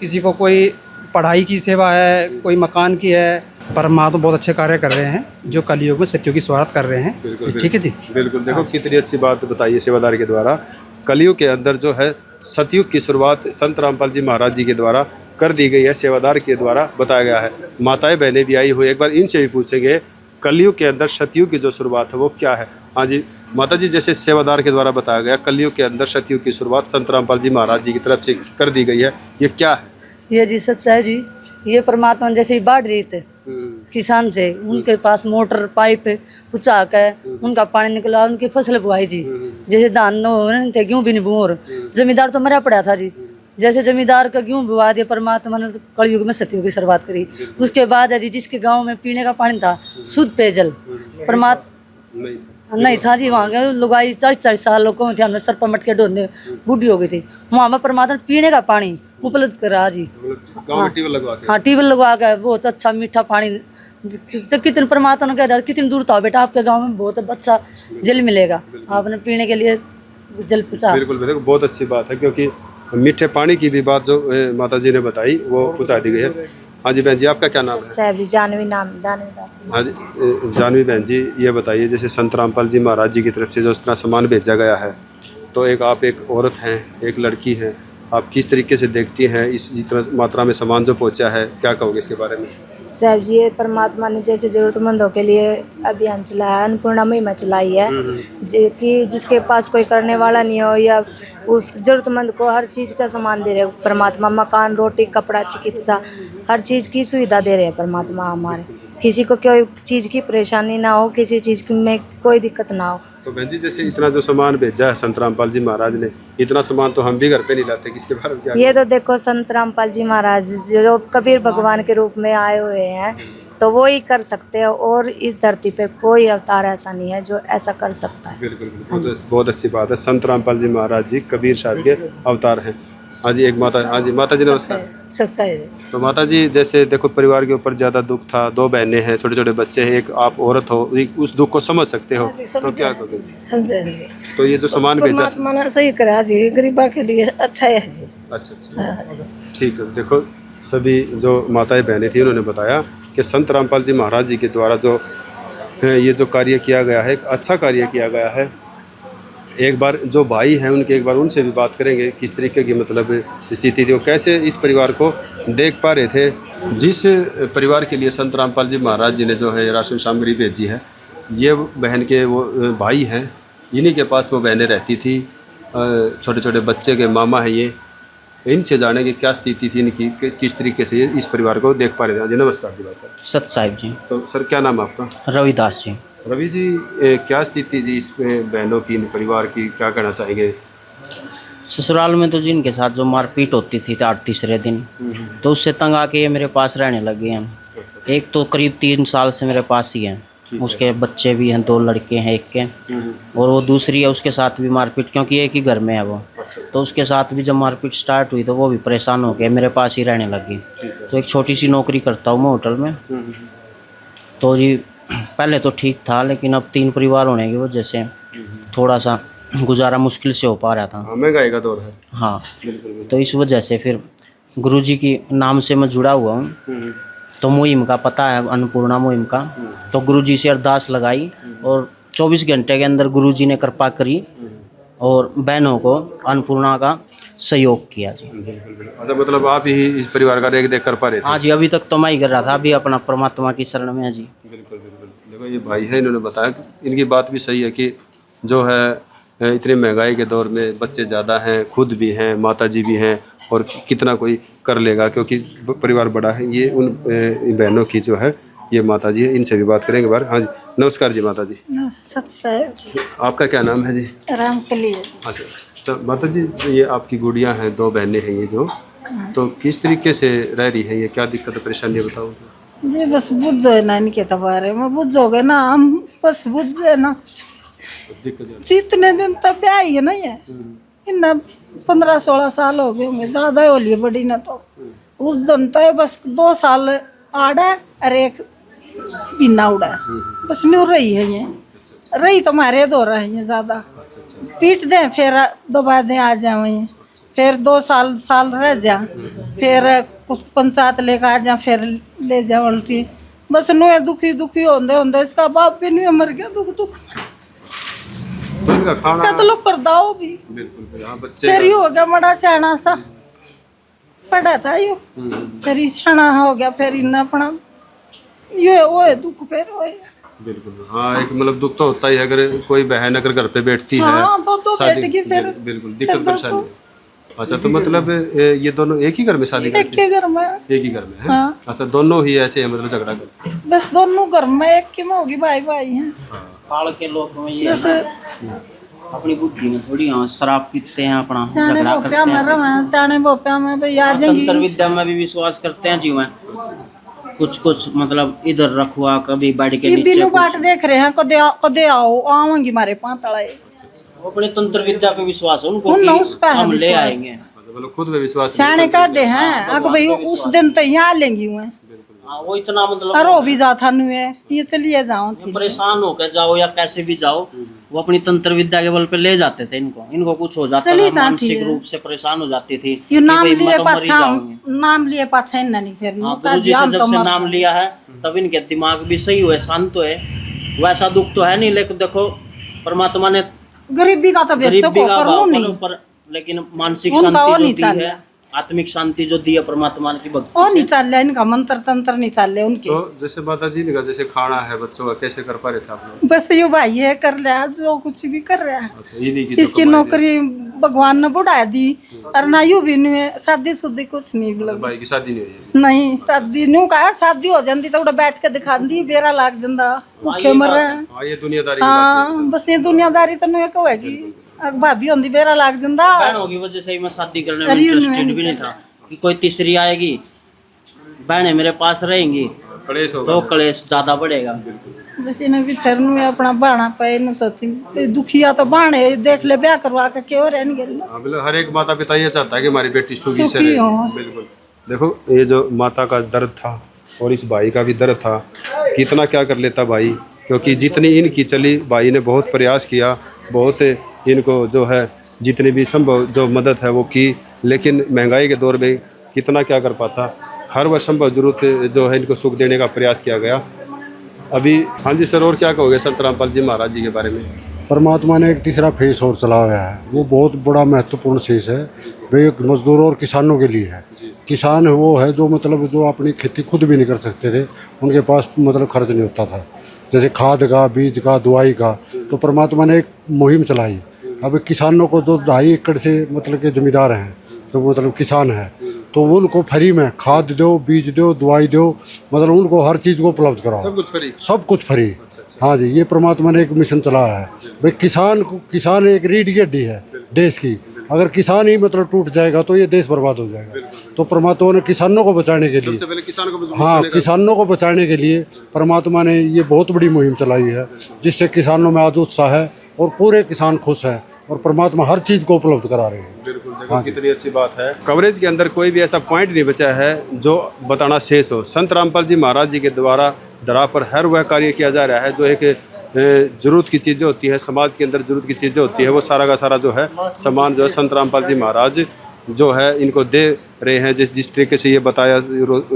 [SPEAKER 14] किसी को कोई पढ़ाई की सेवा है, कोई मकान की है। परमात्मा बहुत अच्छे कार्य कर रहे हैं जो कलयुग में सत्यों की शुरुआत कर रहे हैं। ठीक है जी,
[SPEAKER 3] बिल्कुल। देखो कितनी अच्छी बात बताइए सेवादार के द्वारा। कलयुग के अंदर जो है सतयुग की शुरुआत संत रामपाल जी महाराज जी के द्वारा कर दी गई है, सेवादार के द्वारा बताया गया है। माताएं बहनें भी आई हुई, एक बार इनसे भी पूछेंगे कलयुग के अंदर सतयुग की जो शुरुआत है वो क्या है? हाँ जी माता जी, जैसे सेवादार के द्वारा बताया गया कलयुग के अंदर सतयुग की शुरुआत संत रामपाल जी महाराज जी की तरफ से कर दी गई है, ये क्या है?
[SPEAKER 5] ये जी सच्चा है जी। ये परमात्मा ने जैसे ही बाढ़ रही थे किसान से, उनके पास मोटर पाइप पुचा कर उनका पानी निकला, उनकी फसल बुआई जी। जैसे धान न थे, गेहूँ भी नहीं बुआ, जमींदार तो मरा पड़ा था जी। जैसे जमींदार का गेहूँ बुआ दिया, परमात्मा ने कलयुग में सतयुग की शुरुआत करी। उसके बाद है जी जिसके गाँव में पीने का पानी था, शुद्ध पेयजल परमात्मा नहीं था जी। वहाँ के लुगाई 40-40 साल लोगों थे, हमने सर पमट के ढोने बूढ़ी हो गई थी। वहाँ पर परमात्मा ने पीने का पानी उपलब्ध करा जी। हाँ, ट्यूबवेल लगवा के बहुत अच्छा मीठा पानी। कितने परमात्मा ने कह कितनी दूर था बेटा, आपके गांव में बहुत अच्छा जल मिलेगा, आपने पीने के लिए जल पहुँचा।
[SPEAKER 3] बिल्कुल, बहुत अच्छी बात है क्योंकि मीठे पानी की भी बात जो माता जी ने बताई वो पहुँचा दी गई है। हाँ जी बहन जी, आपका क्या नाम है?
[SPEAKER 6] साहब जानवी नाम दानवी दास।
[SPEAKER 3] हाँ जी जानवी बहन जी, ये बताइए जैसे संत रामपाल जी महाराज जी की तरफ से जो इस तरह सामान भेजा गया है, तो आप एक औरत हैं, एक लड़की हैं, आप किस तरीके से देखती हैं इस जितना मात्रा में सामान जो पहुंचा है, क्या कहोगे इसके बारे में?
[SPEAKER 6] साहब जी, ये परमात्मा ने जैसे जरूरतमंदों के लिए अभियान चलाया है, अन्नपूर्णा मुहिम चलाई है कि जिसके पास कोई करने वाला नहीं हो या उस जरूरतमंद को हर चीज़ का सामान दे रहे हैं परमात्मा। मकान, रोटी, कपड़ा, चिकित्सा, हर चीज़ की सुविधा दे रहे हैं परमात्मा हमारे। किसी को कोई चीज़ की परेशानी ना हो, किसी चीज़ में कोई दिक्कत ना हो।
[SPEAKER 3] तो बहन जी, जैसे इतना जो सामान भेजा है संत रामपाल जी महाराज ने, इतना सामान तो हम भी घर पे नहीं लाते, किसके बारे में क्या?
[SPEAKER 6] ये तो देखो संत रामपाल जी महाराज जो कबीर भगवान के रूप में आए हुए हैं, तो वो ही कर सकते हैं और इस धरती पे कोई अवतार ऐसा नहीं है जो ऐसा कर सकता है।
[SPEAKER 3] बिल्कुल, बहुत अच्छी बात है। संत रामपाल जी महाराज जी कबीर साहब के अवतार हैं। हाँ जी, एक माता, हाँ जी माता जी नमस्कार।
[SPEAKER 5] सच्चा है।
[SPEAKER 3] तो माता जी, जैसे देखो परिवार के ऊपर ज़्यादा दुख था, 2 बहनें हैं, छोटे छोटे बच्चे हैं, एक आप औरत हो, उस दुख को समझ सकते हो, तो क्या करोगे?
[SPEAKER 5] समझे जी।
[SPEAKER 3] तो ये जो सामान भेजा
[SPEAKER 5] परमात्मा ने सही करा जी, गरीबा के लिए अच्छा है जी।
[SPEAKER 3] अच्छा, ठीक है। देखो सभी जो माताएं बहनें थी उन्होंने बताया कि संत रामपाल जी महाराज जी के द्वारा जो ये जो कार्य किया गया है, एक अच्छा कार्य किया गया है। एक बार जो भाई हैं उनके एक बार उनसे भी बात करेंगे किस तरीके की मतलब स्थिति थी, वो कैसे इस परिवार को देख पा रहे थे। जिस परिवार के लिए संत रामपाल जी महाराज जी ने जो है राशन सामग्री भेजी है, ये बहन के वो भाई हैं, इन्हीं के पास वो बहनें रहती थी, छोटे छोटे बच्चे के मामा हैं ये। इनसे जाने की क्या स्थिति थी इनकी, किस तरीके से इस परिवार को देख पा रहे थे। जी नमस्कार जी सर।
[SPEAKER 15] सत साहिब जी।
[SPEAKER 3] तो सर क्या नाम है आपका?
[SPEAKER 15] रविदास जी।
[SPEAKER 3] रवि जी, क्या स्थिति जी इस बहनों की, इन परिवार की, क्या कहना चाहेंगे?
[SPEAKER 15] ससुराल में तो जिनके साथ जो मारपीट होती थी तीसरे दिन, तो उससे तंग आके ये मेरे पास रहने लगे हैं। एक तो करीब 3 साल से मेरे पास ही हैं। उसके बच्चे भी हैं, 2 लड़के हैं एक के, और वो दूसरी है उसके साथ भी मारपीट, क्योंकि एक ही घर में है वो। तो उसके साथ भी जब मारपीट स्टार्ट हुई तो वो भी परेशान हो गया, मेरे पास ही रहने लगी। तो एक छोटी सी नौकरी करता हूँ मैं होटल में। तो जी पहले तो ठीक था, लेकिन अब 3 परिवार होने की वजह से थोड़ा सा गुजारा मुश्किल से हो पा रहा था।
[SPEAKER 3] महंगाई का दौर है।
[SPEAKER 15] हाँ, तो इस वजह से फिर गुरुजी की नाम से मैं जुड़ा हुआ हूँ। तो मुहिम का पता है, अन्नपूर्णा मुहिम का। तो गुरुजी से अरदास लगाई और 24 घंटे के अंदर गुरुजी ने कृपा करी और बहनों को अन्नपूर्णा का सहयोग किया जी।
[SPEAKER 3] अच्छा, मतलब आप ही इस परिवार का देख कर पा रहे थे?
[SPEAKER 15] हाँ जी, अभी तक तो मैं ही कर रहा था, अभी अपना परमात्मा की शरण में है जी।
[SPEAKER 3] बिल्कुल बिल्कुल। देखो ये भाई है, इन्होंने बताया कि इनकी बात भी सही है कि जो है इतनी महंगाई के दौर में बच्चे ज़्यादा हैं, खुद भी हैं, माता जी भी हैं, और कितना कोई कर लेगा क्योंकि परिवार बड़ा है। ये उन बहनों की जो है ये माता जी है, इनसे भी बात करेंगे बार। हाँ जी, नमस्कार जी माता जी। आपका क्या नाम है जी?
[SPEAKER 16] रामकली।
[SPEAKER 3] अच्छा, तो माता जी ये आपकी गुड़िया हैं, 2 बहनें हैं ये जो, तो किस तरीके से रह रही है ये, क्या दिक्कत परेशानी है बताओ
[SPEAKER 16] जी? बस बुझो है ना इनके बारे में, बुझोगे ना हम, बस बुझे ना कुछ। जितने दिन तक ब्याह ही नहीं है, इन्ना 15-16 साल हो गए होंगे, ज़्यादा हो लिए बड़ी ना। तो उस दिन तो बस 2 साल आड़ा और 1 बिना उड़ा, बस न्यू रही है ये। रही तो हमारे दो रहे हैं ज़्यादा, पीट दें फिर दबा दें आ जाए, फिर 2 साल रह जा, फिर कुछ पंचायत लेकर आ जा, फिर ले जा उल्टी। बस नुए दुखी होंदे होंदे इसका बाप भी नुए मर गया दुख
[SPEAKER 3] तो इनका खाना
[SPEAKER 16] कत्ल कर दाओ भी।
[SPEAKER 3] बिल्कुल। हाँ, बच्चे
[SPEAKER 16] फिर ही हो गया बड़ा सियाना सा, पढ़ा था यो, फिर ही सियाना हो गया, फिर इन्ना अपना ये वो दुख फिर हो।
[SPEAKER 3] बिल्कुल। हाँ, एक मतलब दुख तो होता ही है अगर कोई बहन अगर घर पे बैठती है।
[SPEAKER 16] हाँ, तो
[SPEAKER 3] शादी
[SPEAKER 16] बैठ गई फिर
[SPEAKER 3] बिल्कुल दिक्कत परेशानी। अच्छा, तो मतलब ये दोनों एक ही घर में शादी
[SPEAKER 16] एक ही घर में,
[SPEAKER 3] एक ही घर में है?
[SPEAKER 16] हाँ।
[SPEAKER 3] अच्छा, दोनों ही ऐसे हैं मतलब झगड़ा करते?
[SPEAKER 16] बस दोनों घर में एक की में होगी, भाई हैं।
[SPEAKER 15] पाल के लोग में ये
[SPEAKER 16] बस
[SPEAKER 15] अपनी बुद्धि में थोड़ी हाँ शराब पीते हैं, अपना
[SPEAKER 16] सियाने
[SPEAKER 15] झगड़ा
[SPEAKER 16] बोपिया में
[SPEAKER 15] करते हैं।
[SPEAKER 16] सियाने बोपिया में भाई आ जाएंगी।
[SPEAKER 15] तंत्र विद्या में भी विश्वास करते हैं जी। मैं कुछ मतलब इधर रखवा, कभी बेड के
[SPEAKER 16] ये
[SPEAKER 15] नीचे
[SPEAKER 16] बिनु बाट देख रहे हैं, कदे आओ आऊंगी हमारे पांतड़ा।
[SPEAKER 15] वो अपने तंत्र विद्या पे विश्वास है उनको,
[SPEAKER 16] उस पे
[SPEAKER 15] हम ले आएंगे।
[SPEAKER 3] मतलब खुद में विश्वास
[SPEAKER 16] सियाने कहते हैं अगर भाई उस दिन तो यहाँ लेंगी हुए,
[SPEAKER 15] वो इतना मतलब
[SPEAKER 16] अरो भी जाता नुए ये चलिए जाओ थी।
[SPEAKER 15] परेशान होकर जाओ या कैसे भी जाओ, वो अपनी तंत्र विद्या के बल पे ले जाते थे इनको कुछ हो जाता था, मानसिक रूप से परेशान हो जाती थी।
[SPEAKER 16] ये नाम लिए पाछा नहीं फिर
[SPEAKER 15] गुरुजी से जब से नाम लिया है तब इनके दिमाग भी सही हुए, शांत हुए। वैसा दुख तो है नहीं, लेकिन देखो परमात्मा ने
[SPEAKER 16] गरीबी का तो
[SPEAKER 15] पर लेकिन मानसिक शांति जो दी है, आत्मिक शांति जो दी है परमात्मा की भक्ति
[SPEAKER 16] वो नहीं चल रहा, इनका मंत्र तंत्र नहीं चल रहा उनके।
[SPEAKER 3] तो जैसे माता जी ने कहा जैसे खाना है बच्चों का कैसे कर पा रहे थे आप लोग?
[SPEAKER 16] बस ये भाई है कर रहा जो कुछ भी कर रहा है।
[SPEAKER 3] अच्छा, ये नहीं कि
[SPEAKER 16] इसकी नौकरी भगवान ने बढ़ा दी और ना यू भी नहीं है, शादी शुदी कुछ नहीं।
[SPEAKER 3] भाई की शादी नहीं हुई है?
[SPEAKER 16] नहीं, शादी न्यू कहा शादी हो जाती तो बैठ के दिखा दी, बेरा लाग जाता, भूखे मर रहे हैं।
[SPEAKER 3] हाँ, ये दुनियादारी।
[SPEAKER 16] हाँ, बस ये दुनियादारी तो नहीं कहेगी, भाभी होंगी बेरा लाग जाता।
[SPEAKER 15] बहनों की वजह से ही मैं शादी करने में इंटरेस्टेड भी नहीं था कि कोई तीसरी आएगी, बहनें मेरे पास रहेंगी तो कलेश ज्यादा बढ़ेगा।
[SPEAKER 16] बस इन्हें भी फिर अपना बाणा पे नु सोची दुखिया तो बाणे देख ले, ब्याह करवा के क्यों रहने गए।
[SPEAKER 3] हर एक माता पिता ये चाहता है कि हमारी बेटी सुखी से रहे। बिल्कुल। देखो ये जो माता का दर्द था और इस भाई का भी दर्द था, कितना क्या कर लेता भाई, क्योंकि जितनी इनकी चली भाई ने बहुत प्रयास किया, बहुत इनको जो है जितनी भी संभव जो मदद है वो की, लेकिन महंगाई के दौर में कितना क्या कर पाता। हर वह संभव जरूरत जो है इनको सुख देने का प्रयास किया गया। अभी हाँ जी सर, और क्या कहोगे संत रामपाल जी महाराज जी के बारे में?
[SPEAKER 8] परमात्मा ने एक तीसरा फेस और चलाया है, वो बहुत बड़ा महत्वपूर्ण फेस है। वे मजदूरों और किसानों के लिए है। किसान वो है जो मतलब जो अपनी खेती खुद भी नहीं कर सकते थे, उनके पास मतलब खर्च नहीं होता था, जैसे खाद का, बीज का, दवाई का। तो परमात्मा ने एक मुहिम चलाई। अब किसानों को जो 2.5 एकड़ से मतलब के जमींदार हैं, जो मतलब किसान है, तो उनको फ्री में खाद दो, बीज दो, दवाई दो, मतलब उनको हर चीज़ को उपलब्ध कराओ।
[SPEAKER 3] सब कुछ फ्री?
[SPEAKER 8] सब कुछ फ्री। हाँ जी, ये परमात्मा ने एक मिशन चलाया है। भाई किसान एक रीढ़ की हड्डी है देश की। अगर किसान ही मतलब टूट जाएगा तो ये देश बर्बाद हो जाएगा। तो परमात्मा ने किसानों को बचाने के लिए,
[SPEAKER 3] सबसे पहले किसानों को
[SPEAKER 8] हाँ, किसानों को बचाने के लिए परमात्मा ने ये बहुत बड़ी मुहिम चलाई है, जिससे किसानों में आज उत्साह है और पूरे किसान खुश हैं और परमात्मा हर चीज़ को उपलब्ध करा रहे हैं।
[SPEAKER 3] बिल्कुल, देखो कितनी अच्छी बात है। कवरेज के अंदर कोई भी ऐसा पॉइंट नहीं बचा है जो बताना शेष हो। संत रामपाल जी महाराज जी के द्वारा दरा पर हर वह कार्य किया जा रहा है जो एक ज़रूरत की चीज़ें होती है, समाज के अंदर ज़रूरत की चीज़ें होती है, वो सारा का सारा जो है सामान जो है संत रामपाल जी महाराज जो है इनको दे रहे हैं। जिस तरीके से ये बताया,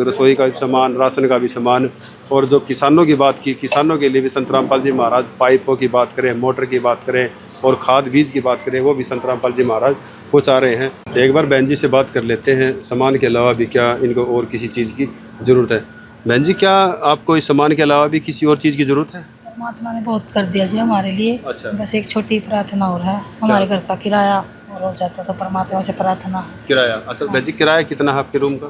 [SPEAKER 3] रसोई का भी सामान, राशन का भी सामान, और जो किसानों की बात की, किसानों के लिए भी संत रामपाल जी महाराज पाइपों की बात करें, मोटर की बात करें और खाद बीज की बात करें, वो भी संत रामपाल जी महाराज पहुँचा रहे हैं। एक बार बहन जी से बात कर लेते हैं, सामान के अलावा भी क्या इनको और किसी चीज़ की ज़रूरत है। बहन जी, क्या आपको इस सामान के अलावा भी किसी और चीज़ की ज़रूरत है?
[SPEAKER 6] परमात्मा ने बहुत कर दिया जी हमारे लिए।
[SPEAKER 3] अच्छा।
[SPEAKER 6] बस एक छोटी प्रार्थना और है, हमारे घर का किराया और हो जाता तो परमात्मा से प्रार्थना।
[SPEAKER 3] किराया? अच्छा बहन जी, किराया कितना है आपके रूम का?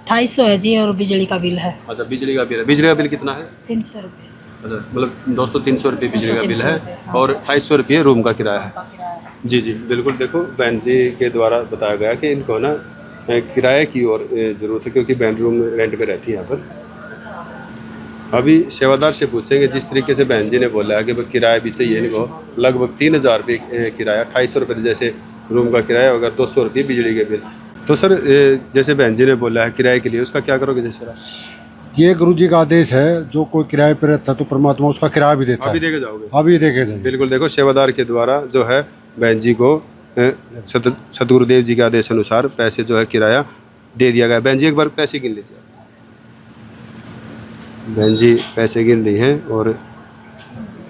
[SPEAKER 6] 250 है जी, और बिजली का बिल है।
[SPEAKER 3] अच्छा, बिजली का बिल है। बिजली का बिल कितना है?
[SPEAKER 6] 300 रुपये।
[SPEAKER 3] अच्छा, मतलब 200-300 रुपये बिजली का बिल है
[SPEAKER 6] 200-300 रुपये, हाँ।
[SPEAKER 3] और 250 रुपये रूम का किराया है। जी जी बिल्कुल। देखो बहन जी के द्वारा बताया गया कि इनको ना किराए की और ज़रूरत है, क्योंकि बहन रूम रेंट पे रहती है यहाँ पर। अभी सेवादार से पूछेंगे, जिस तरीके से बहन जी ने बोला है कि भाई किराया भी चाहिए इनको, लगभग 3000 रुपये किराया, 250 रुपये जैसे रूम का किराया होगा, 200 रुपये बिजली के बिल। तो सर जैसे बहन जी ने बोला है किराए के लिए, उसका क्या करोगे? जैसे
[SPEAKER 8] ये गुरु जी का आदेश है, जो कोई किराए पर रहता है तो परमात्मा उसका किराया भी देता है।
[SPEAKER 3] अभी देके जाओगे?
[SPEAKER 8] अभी देके जाएंगे।
[SPEAKER 3] बिल्कुल। देखो सेवादार के द्वारा जो है बहन जी को सतगुरुदेव जी के आदेश अनुसार पैसे जो है किराया दे दिया गया। बहन जी एक बार पैसे गिन लीजिए। बहन जी पैसे गिन रही हैं और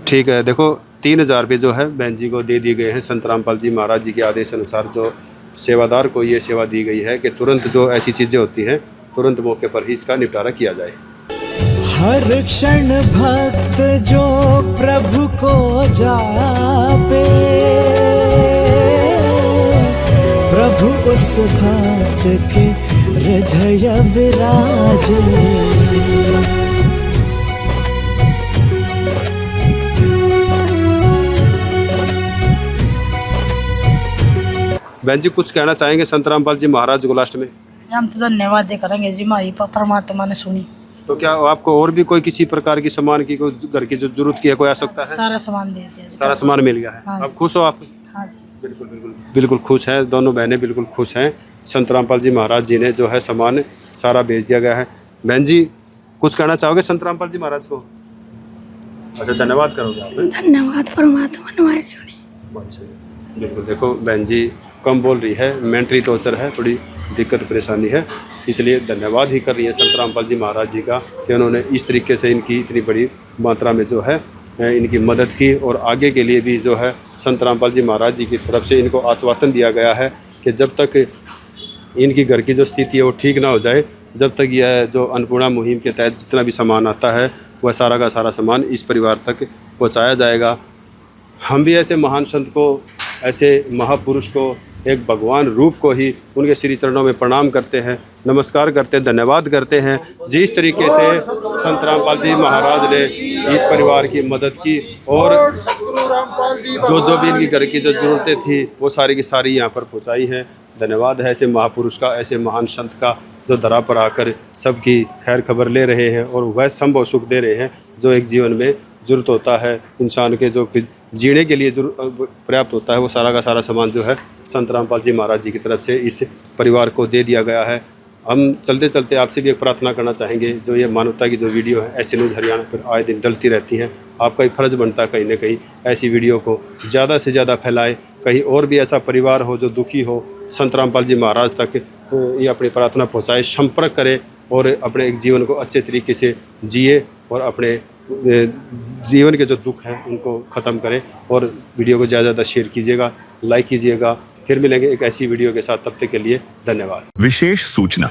[SPEAKER 3] ठीक है। देखो 3000 रुपये जो है बहन जी को दे दिए गए हैं संत रामपाल जी महाराज जी के आदेश अनुसार। जो सेवादार को ये सेवा दी गई है कि तुरंत जो ऐसी चीज़ें होती हैं तुरंत मौके पर ही इसका निपटारा किया जाए।
[SPEAKER 4] हर क्षण भक्त जो प्रभु को जापे, प्रभु उस भक्त के हृदय विराजे।
[SPEAKER 3] बहन जी कुछ कहना चाहेंगे संत रामपाल जी महाराज को लास्ट में?
[SPEAKER 6] हम तो धन्यवाद दे करेंगे जी, हमारी परमात्मा ने सुनी।
[SPEAKER 3] तो क्या आपको और भी कोई किसी प्रकार की सामान की, कोई घर की जो जरूरत की है, कोई आ सकता है?
[SPEAKER 6] सारा सामान दे दिया,
[SPEAKER 3] सारा सामान मिल गया है।
[SPEAKER 6] हाँ
[SPEAKER 3] आप खुश हो? आप?
[SPEAKER 6] हाँ जी
[SPEAKER 3] बिल्कुल बिल्कुल बिल्कुल खुश हैं, दोनों बहनें बिल्कुल खुश हैं। संत रामपाल जी महाराज जी ने जो है सामान सारा भेज दिया गया है। बहन जी कुछ कहना चाहोगे संत रामपाल जी महाराज को? अच्छा, धन्यवाद करोगे आप?
[SPEAKER 6] धन्यवाद, परमात्मा ने हमारी सुनी।
[SPEAKER 3] बिल्कुल। देखो बहन जी कम बोल रही है, मेंटली टॉर्चर है, थोड़ी दिक्कत परेशानी है, इसलिए धन्यवाद ही कर रही है संत रामपाल जी महाराज जी का कि उन्होंने इस तरीके से इनकी इतनी बड़ी मात्रा में जो है इनकी मदद की। और आगे के लिए भी जो है संत रामपाल जी महाराज जी की तरफ से इनको आश्वासन दिया गया है कि जब तक इनकी घर की जो स्थिति है वो ठीक ना हो जाए, जब तक यह जो अन्नपूर्णा मुहिम के तहत जितना भी सामान आता है वह सारा का सारा सामान इस परिवार तक पहुंचाया जाएगा। हम भी ऐसे महान संत को, ऐसे महापुरुष को, एक भगवान रूप को ही उनके श्री चरणों में प्रणाम करते हैं, नमस्कार करते हैं, धन्यवाद करते हैं। जिस तरीके से संत रामपाल जी महाराज ने इस परिवार की मदद की और जो भी इनकी घर की जो ज़रूरतें थी वो सारी की सारी यहाँ पर पहुँचाई है। धन्यवाद है ऐसे महापुरुष का, ऐसे महान संत का, जो धरा पर आकर सबकी खैर खबर ले रहे हैं और वह संभव सुख दे रहे हैं जो एक जीवन में ज़रूरत होता है इंसान के, जो जीने के लिए पर्याप्त होता है। वो सारा का सारा सामान जो है संत रामपाल जी महाराज जी की तरफ से इस परिवार को दे दिया गया है। हम चलते चलते आपसे भी एक प्रार्थना करना चाहेंगे, जो ये मानवता की जो वीडियो है ऐसे न्यूज़ हरियाणा पर आए दिन डलती रहती है, आपका ही फर्ज बनता है कहीं ना कहीं ऐसी वीडियो को ज़्यादा से ज़्यादा फैलाए। कहीं और भी ऐसा परिवार हो जो दुखी हो, संत रामपाल जी महाराज तक ये अपनी प्रार्थना पहुँचाए, संपर्क करे और अपने एक जीवन को अच्छे तरीके से जिए और अपने जीवन के जो दुख हैं उनको ख़त्म करें। और वीडियो को ज़्यादा से ज़्यादा शेयर कीजिएगा, लाइक कीजिएगा। फिर मिलेंगे एक ऐसी वीडियो के साथ, तब तक के लिए धन्यवाद।
[SPEAKER 2] विशेष सूचना,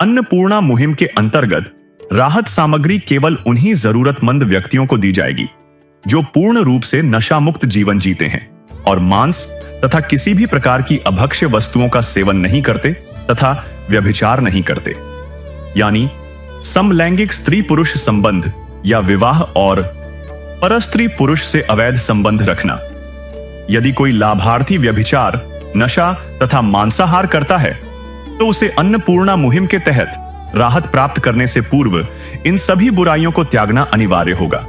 [SPEAKER 2] अन्नपूर्णा मुहिम के अंतर्गत राहत सामग्री केवल उन्हीं जरूरतमंद व्यक्तियों को दी जाएगी जो पूर्ण रूप से नशा मुक्त जीवन जीते हैं और मांस तथा किसी भी प्रकार की अभक्ष्य वस्तुओं का सेवन नहीं करते तथा व्यभिचार नहीं करते, यानी समलैंगिक स्त्री पुरुष संबंध या विवाह और परस्त्री पुरुष से अवैध संबंध रखना। यदि कोई लाभार्थी व्यभिचार नशा तथा मांसाहार करता है तो उसे अन्नपूर्णा मुहिम के तहत राहत प्राप्त करने से पूर्व इन सभी बुराइयों को त्यागना अनिवार्य होगा।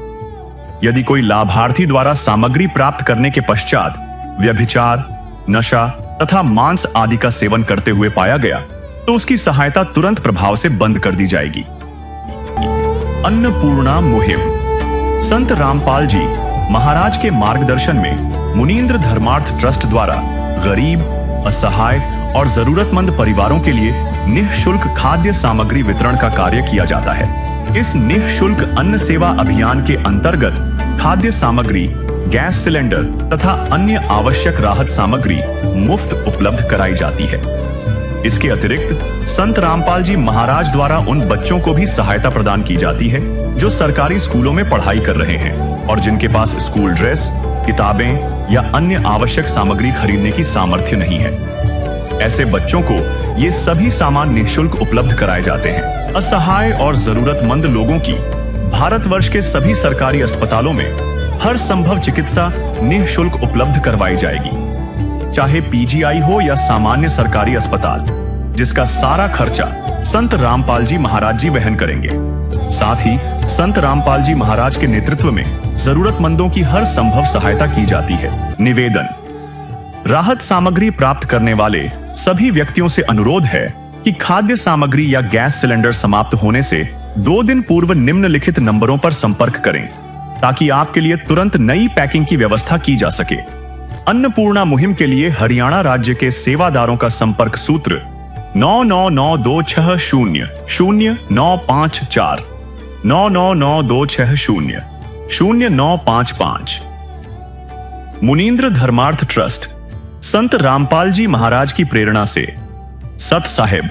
[SPEAKER 2] यदि कोई लाभार्थी द्वारा सामग्री प्राप्त करने के पश्चात व्यभिचार, नशा तथा मांस आदि का सेवन करते हुए पाया गया तो उसकी सहायता तुरंत प्रभाव से बंद कर दी जाएगी। अन्नपूर्णा मुहिम। संत रामपाल जी महाराज के मार्गदर्शन में मुनींद्र धर्मार्थ ट्रस्ट द्वारा गरीब, असहाय और जरूरतमंद परिवारों के लिए निःशुल्क खाद्य सामग्री वितरण का कार्य किया जाता है। इस निःशुल्क अन्न सेवा अभियान के अंतर्गत खाद्य सामग्री, गैस सिलेंडर तथा अन्य आवश्यक राहत सामग्री मुफ्त उपलब्ध कराई जाती है। इसके अतिरिक्त संत रामपाल जी महाराज द्वारा उन बच्चों को भी सहायता प्रदान की जाती है जो सरकारी स्कूलों में पढ़ाई कर रहे हैं और जिनके पास स्कूल ड्रेस, किताबें या अन्य आवश्यक सामग्री खरीदने की सामर्थ्य नहीं है। ऐसे बच्चों को ये सभी सामान निःशुल्क उपलब्ध कराए जाते हैं। असहाय और जरूरतमंद लोगों की भारतवर्ष के सभी सरकारी अस्पतालों में हर संभव चिकित्सा निःशुल्क उपलब्ध करवाई जाएगी, चाहे पीजीआई हो या सामान्य सरकारी अस्पताल, जिसका सारा खर्चा संत रामपाल जी महाराज जी वहन करेंगे। साथ ही संत रामपाल जी महाराज के नेतृत्व में जरूरतमंदों की हर संभव सहायता की जाती है। निवेदन। राहत सामग्री प्राप्त करने वाले सभी व्यक्तियों से अनुरोध है कि खाद्य सामग्री या गैस सिलेंडर समाप्त होने से 2 दिन पूर्व निम्नलिखित नंबरों पर संपर्क करें ताकि आपके लिए तुरंत नई पैकिंग की व्यवस्था की जा सके। अन्नपूर्णा मुहिम के लिए हरियाणा राज्य के सेवादारों का संपर्क सूत्र 9992600954 9992600955। मुनींद्र धर्मार्थ ट्रस्ट संत रामपाल जी महाराज की प्रेरणा से सत साहिब